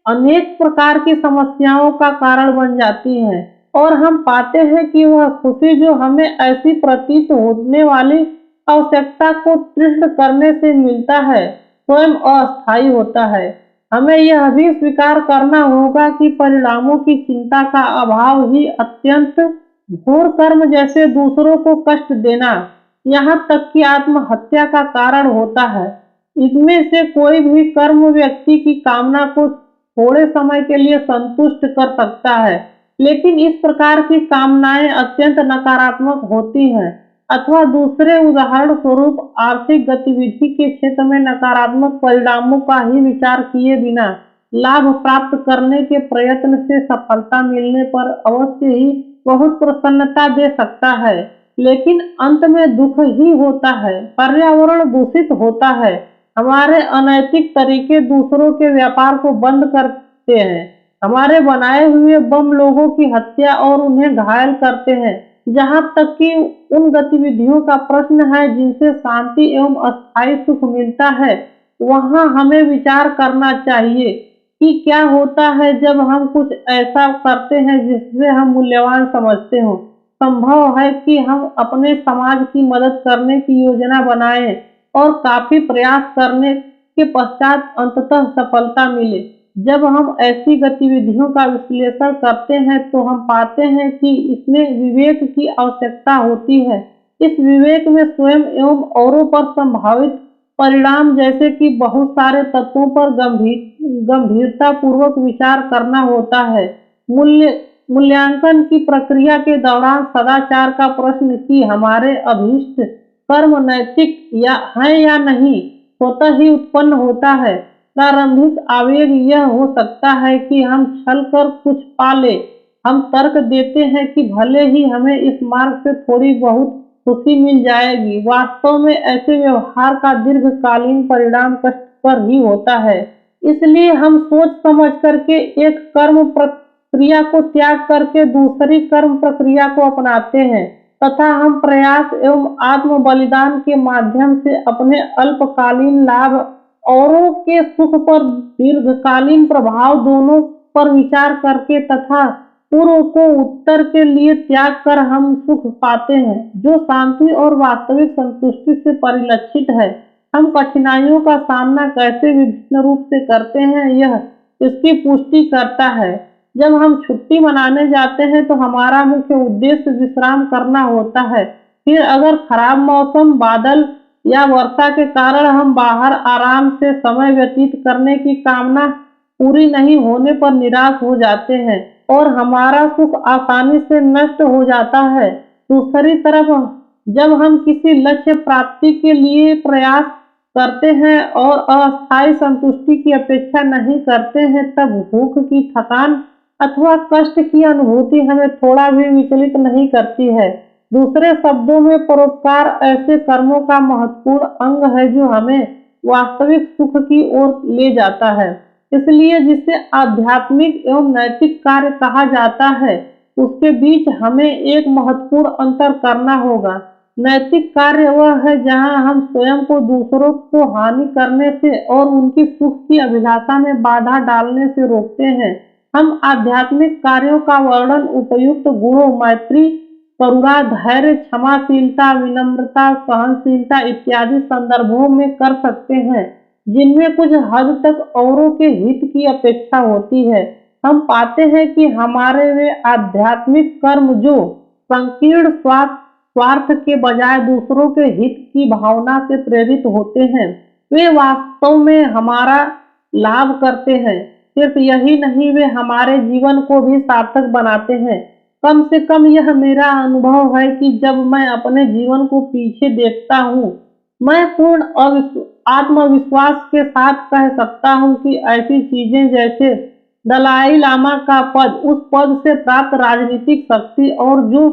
अनेक प्रकार की समस्याओं का कारण बन जाती हैं। और हम पाते हैं कि वह खुशी जो हमें ऐसी प्रतीत होने वाली आवश्यकता को तृष्ण करने से मिलता है, स्वयं अस्थायी होता है। हमें यह भी स्वीकार करना होगा कि परिणामों की चिंता का अभाव ही अत्यंत घोर कर्म जैसे दूसरों को कष्ट देना, यहाँ तक कि आत्महत्या का कारण होता है। इनमें से कोई भी कर्म व्यक्ति की कामना को थोड़े समय के लिए संतुष्ट कर सकता है, लेकिन इस प्रकार की कामनाएं अत्यंत नकारात्मक होती हैं। अथवा दूसरे उदाहरण स्वरूप, आर्थिक गतिविधि के क्षेत्र में नकारात्मक परिणामों का ही विचार किए बिना लाभ प्राप्त करने के प्रयत्न से सफलता मिलने पर अवश्य ही बहुत प्रसन्नता दे सकता है, लेकिन अंत में दुख ही होता है। पर्यावरण दूषित होता है, हमारे अनैतिक तरीके दूसरों के व्यापार को बंद करते हैं, हमारे बनाए हुए बम लोगों की हत्या और उन्हें घायल करते हैं। जहाँ तक कि उन गतिविधियों का प्रश्न है जिनसे शांति एवं अस्थायी सुख मिलता है, वहाँ हमें विचार करना चाहिए कि क्या होता है जब हम कुछ ऐसा करते हैं जिससे हम मूल्यवान समझते हो। संभव है कि हम अपने समाज की मदद करने की योजना बनाएं और काफी प्रयास करने के पश्चात अंततः सफलता मिले। जब हम ऐसी गतिविधियों का विश्लेषण करते हैं तो हम पाते हैं कि इसमें विवेक की आवश्यकता होती है। इस विवेक में स्वयं एवं औरों पर संभावित परिणाम जैसे कि बहुत सारे तत्वों पर गंभीरता पूर्वक विचार करना होता है। मूल्यांकन की प्रक्रिया के दौरान सदाचार का प्रश्न कि हमारे अभीष्ट कर्म नैतिक हैं या नहीं स्वतः ही उत्पन्न होता है। प्रारंभिक आवेग यह हो सकता है कि हम छल कर कुछ पा ले। हम तर्क देते हैं कि भले ही हमें इस मार्ग से थोड़ी बहुत खुशी मिल जाएगी। वास्तव में ऐसे व्यवहार का दीर्घकालीन परिणाम कष्टकर ही होता है। इसलिए हम सोच समझ करके एक कर्म प्रक्रिया को त्याग करके दूसरी कर्म प्रक्रिया को अपनाते हैं तथा हम प्रयास एवं आत्म बलिदान के माध्यम से अपने अल्पकालीन लाभ औरों के सुख पर दीर्घकालीन प्रभाव दोनों पर विचार करके तथा पूर्व को उत्तर के लिए त्याग कर हम सुख पाते हैं जो शांति और वास्तविक संतुष्टि से परिलक्षित है। हम कठिनाइयों का सामना कैसे विभिन्न रूप से करते हैं यह इसकी पुष्टि करता है। जब हम छुट्टी मनाने जाते हैं तो हमारा मुख्य उद्देश्य विश्राम करना होता है। फिर अगर खराब मौसम, बादल या वर्षा के कारण हम बाहर आराम से समय व्यतीत करने की कामना पूरी नहीं होने पर निराश हो जाते हैं और हमारा सुख आसानी से नष्ट हो जाता है। दूसरी तरफ जब हम किसी लक्ष्य प्राप्ति के लिए प्रयास करते हैं और अस्थायी संतुष्टि की अपेक्षा नहीं करते हैं तब भूख की थकान अथवा कष्ट की अनुभूति हमें थोड़ा भी विचलित नहीं करती है। दूसरे शब्दों में परोपकार ऐसे कर्मों का महत्वपूर्ण अंग है जो हमें वास्तविक सुख की ओर ले जाता है। इसलिए जिसे आध्यात्मिक एवं नैतिक कार्य कहा जाता है उसके बीच हमें एक महत्वपूर्ण अंतर करना होगा। नैतिक कार्य वह है जहां हम स्वयं को दूसरों को हानि करने से और उनकी सुख की अभिलाषा में बाधा डालने से रोकते हैं। हम आध्यात्मिक कार्यों का वर्णन उपयुक्त गुणों मैत्री, करुणा, धैर्य, क्षमाशीलता, विनम्रता, सहनशीलता इत्यादि संदर्भों में कर सकते हैं जिनमें कुछ हद तक औरों के हित की अपेक्षा होती है। हम पाते हैं कि हमारे वे आध्यात्मिक कर्म जो संकीर्ण स्वार्थ के बजाय दूसरों के हित की भावना से प्रेरित होते हैं वे वास्तव में हमारा लाभ करते हैं। सिर्फ यही नहीं वे हमारे जीवन को भी सार्थक बनाते हैं। कम से कम यह मेरा अनुभव है कि जब मैं अपने जीवन को पीछे देखता हूँ मैं पूर्ण आत्मविश्वास के साथ कह सकता हूँ कि ऐसी चीजें जैसे दलाई लामा का पद, उस पद से प्राप्त राजनीतिक शक्ति और जो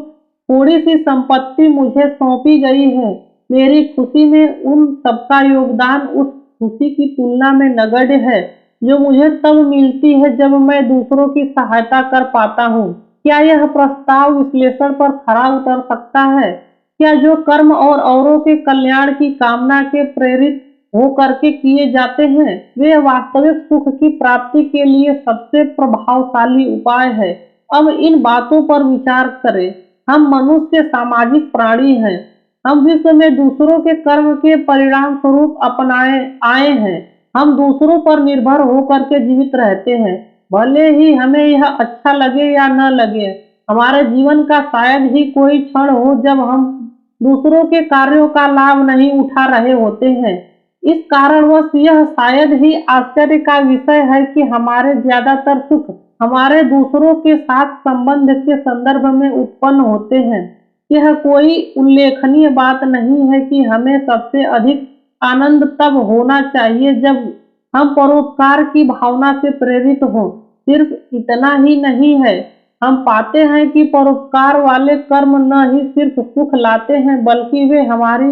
थोड़ी सी संपत्ति मुझे सौंपी गई है मेरी खुशी में उन सबका योगदान उस खुशी की तुलना में नगण्य है जो मुझे तब मिलती है जब मैं दूसरों की सहायता कर पाता हूँ। क्या यह प्रस्ताव विश्लेषण पर खरा उतर सकता है? क्या जो कर्म और औरों के कल्याण की कामना के प्रेरित हो करके किए जाते हैं वे वास्तविक सुख की प्राप्ति के लिए सबसे प्रभावशाली उपाय है। अब इन बातों पर विचार करें। हम मनुष्य सामाजिक प्राणी हैं। हम विश्व में दूसरों के कर्म के परिणाम स्वरूप अपनाए आए हैं। हम दूसरों पर निर्भर होकर के जीवित रहते हैं भले ही हमें यह अच्छा लगे या न लगे। हमारे जीवन का शायद ही कोई क्षण हो जब हम दूसरों के कार्यों का लाभ नहीं उठा रहे होते हैं। इस कारणवश यह शायद ही आश्चर्य का विषय है कि हमारे ज्यादातर सुख हमारे दूसरों के साथ संबंध के संदर्भ में उत्पन्न होते हैं। यह कोई उल्लेखनीय बात नहीं है कि हमें सबसे अधिक आनंद तब होना चाहिए जब हम परोपकार की भावना से प्रेरित हों। सिर्फ इतना ही नहीं है, हम पाते हैं कि परोपकार वाले कर्म न ही सिर्फ सुख लाते हैं बल्कि वे हमारी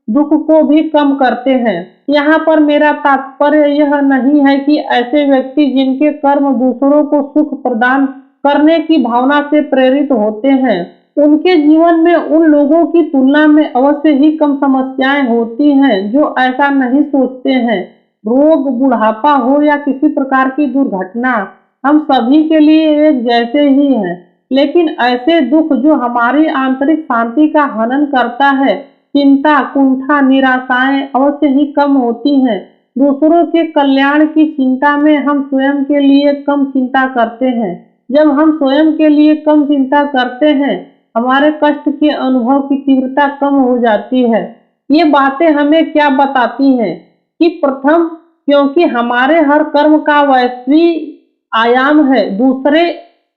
दुख को भी कम करते हैं। यहाँ पर मेरा तात्पर्य यह नहीं है कि ऐसे व्यक्ति जिनके कर्म दूसरों को सुख प्रदान करने की भावना से प्रेरित होते हैं उनके जीवन में उन लोगों की तुलना में अवश्य ही कम समस्याएं होती हैं जो ऐसा नहीं सोचते हैं। रोग, बुढ़ापा हो या किसी प्रकार की दुर्घटना हम सभी के लिए एक जैसे ही हैं, लेकिन ऐसे दुख जो हमारी आंतरिक शांति का हनन करता है, चिंता, कुंठा, निराशाएं अवश्य ही कम होती हैं। दूसरों के कल्याण की चिंता में हम स्वयं के लिए कम चिंता करते हैं। जब हम स्वयं के लिए कम चिंता करते हैं हमारे कष्ट के अनुभव की तीव्रता कम हो जाती है। ये बातें हमें क्या बताती हैं कि प्रथम, क्योंकि हमारे हर कर्म का वैश्विक आयाम है, दूसरे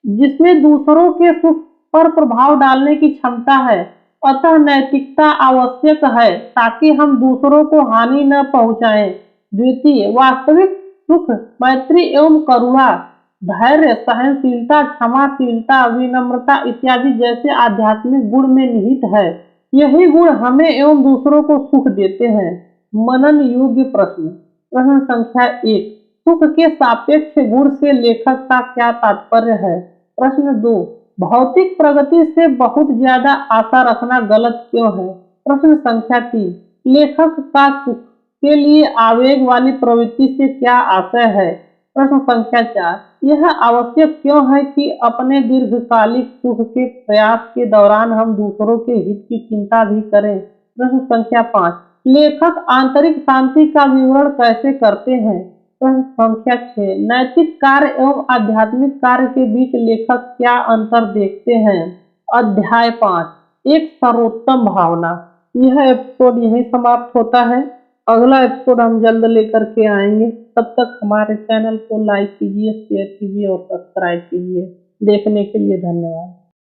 जिसमें दूसरों के सुख पर प्रभाव डालने की क्षमता है, अतः नैतिकता आवश्यक है ताकि हम दूसरों को हानि न पहुंचाएं। द्वितीय, वास्तविक सुख मैत्री एवं करुणा, धैर्य, सहनशीलता, क्षमाशीलता, विनम्रता इत्यादि जैसे आध्यात्मिक गुण में निहित है। यही गुण हमें एवं दूसरों को सुख देते हैं। मनन योग्य प्रश्न। प्रश्न संख्या 1, सुख के सापेक्ष गुण से लेखक का क्या तात्पर्य है? प्रश्न 2, भौतिक प्रगति से बहुत ज्यादा आशा रखना गलत क्यों है? प्रश्न संख्या 3, लेखक का सुख के लिए आवेग वाली प्रवृत्ति से क्या आशय है? प्रश्न संख्या 4, यह आवश्यक क्यों है कि अपने दीर्घकालिक सुख के प्रयास के दौरान हम दूसरों के हित की चिंता भी करें? प्रश्न संख्या 5, लेखक आंतरिक शांति का विवरण कैसे करते हैं? प्रश्न संख्या 6, नैतिक कार्य एवं आध्यात्मिक कार्य के बीच लेखक क्या अंतर देखते हैं? अध्याय 5, एक सर्वोत्तम भावना। यह एपिसोड यहीं समाप्त होता है। अगला एपिसोड हम जल्द लेकर के आएंगे। तब तक हमारे चैनल को लाइक कीजिए, शेयर कीजिए और सब्सक्राइब कीजिए। देखने के लिए धन्यवाद।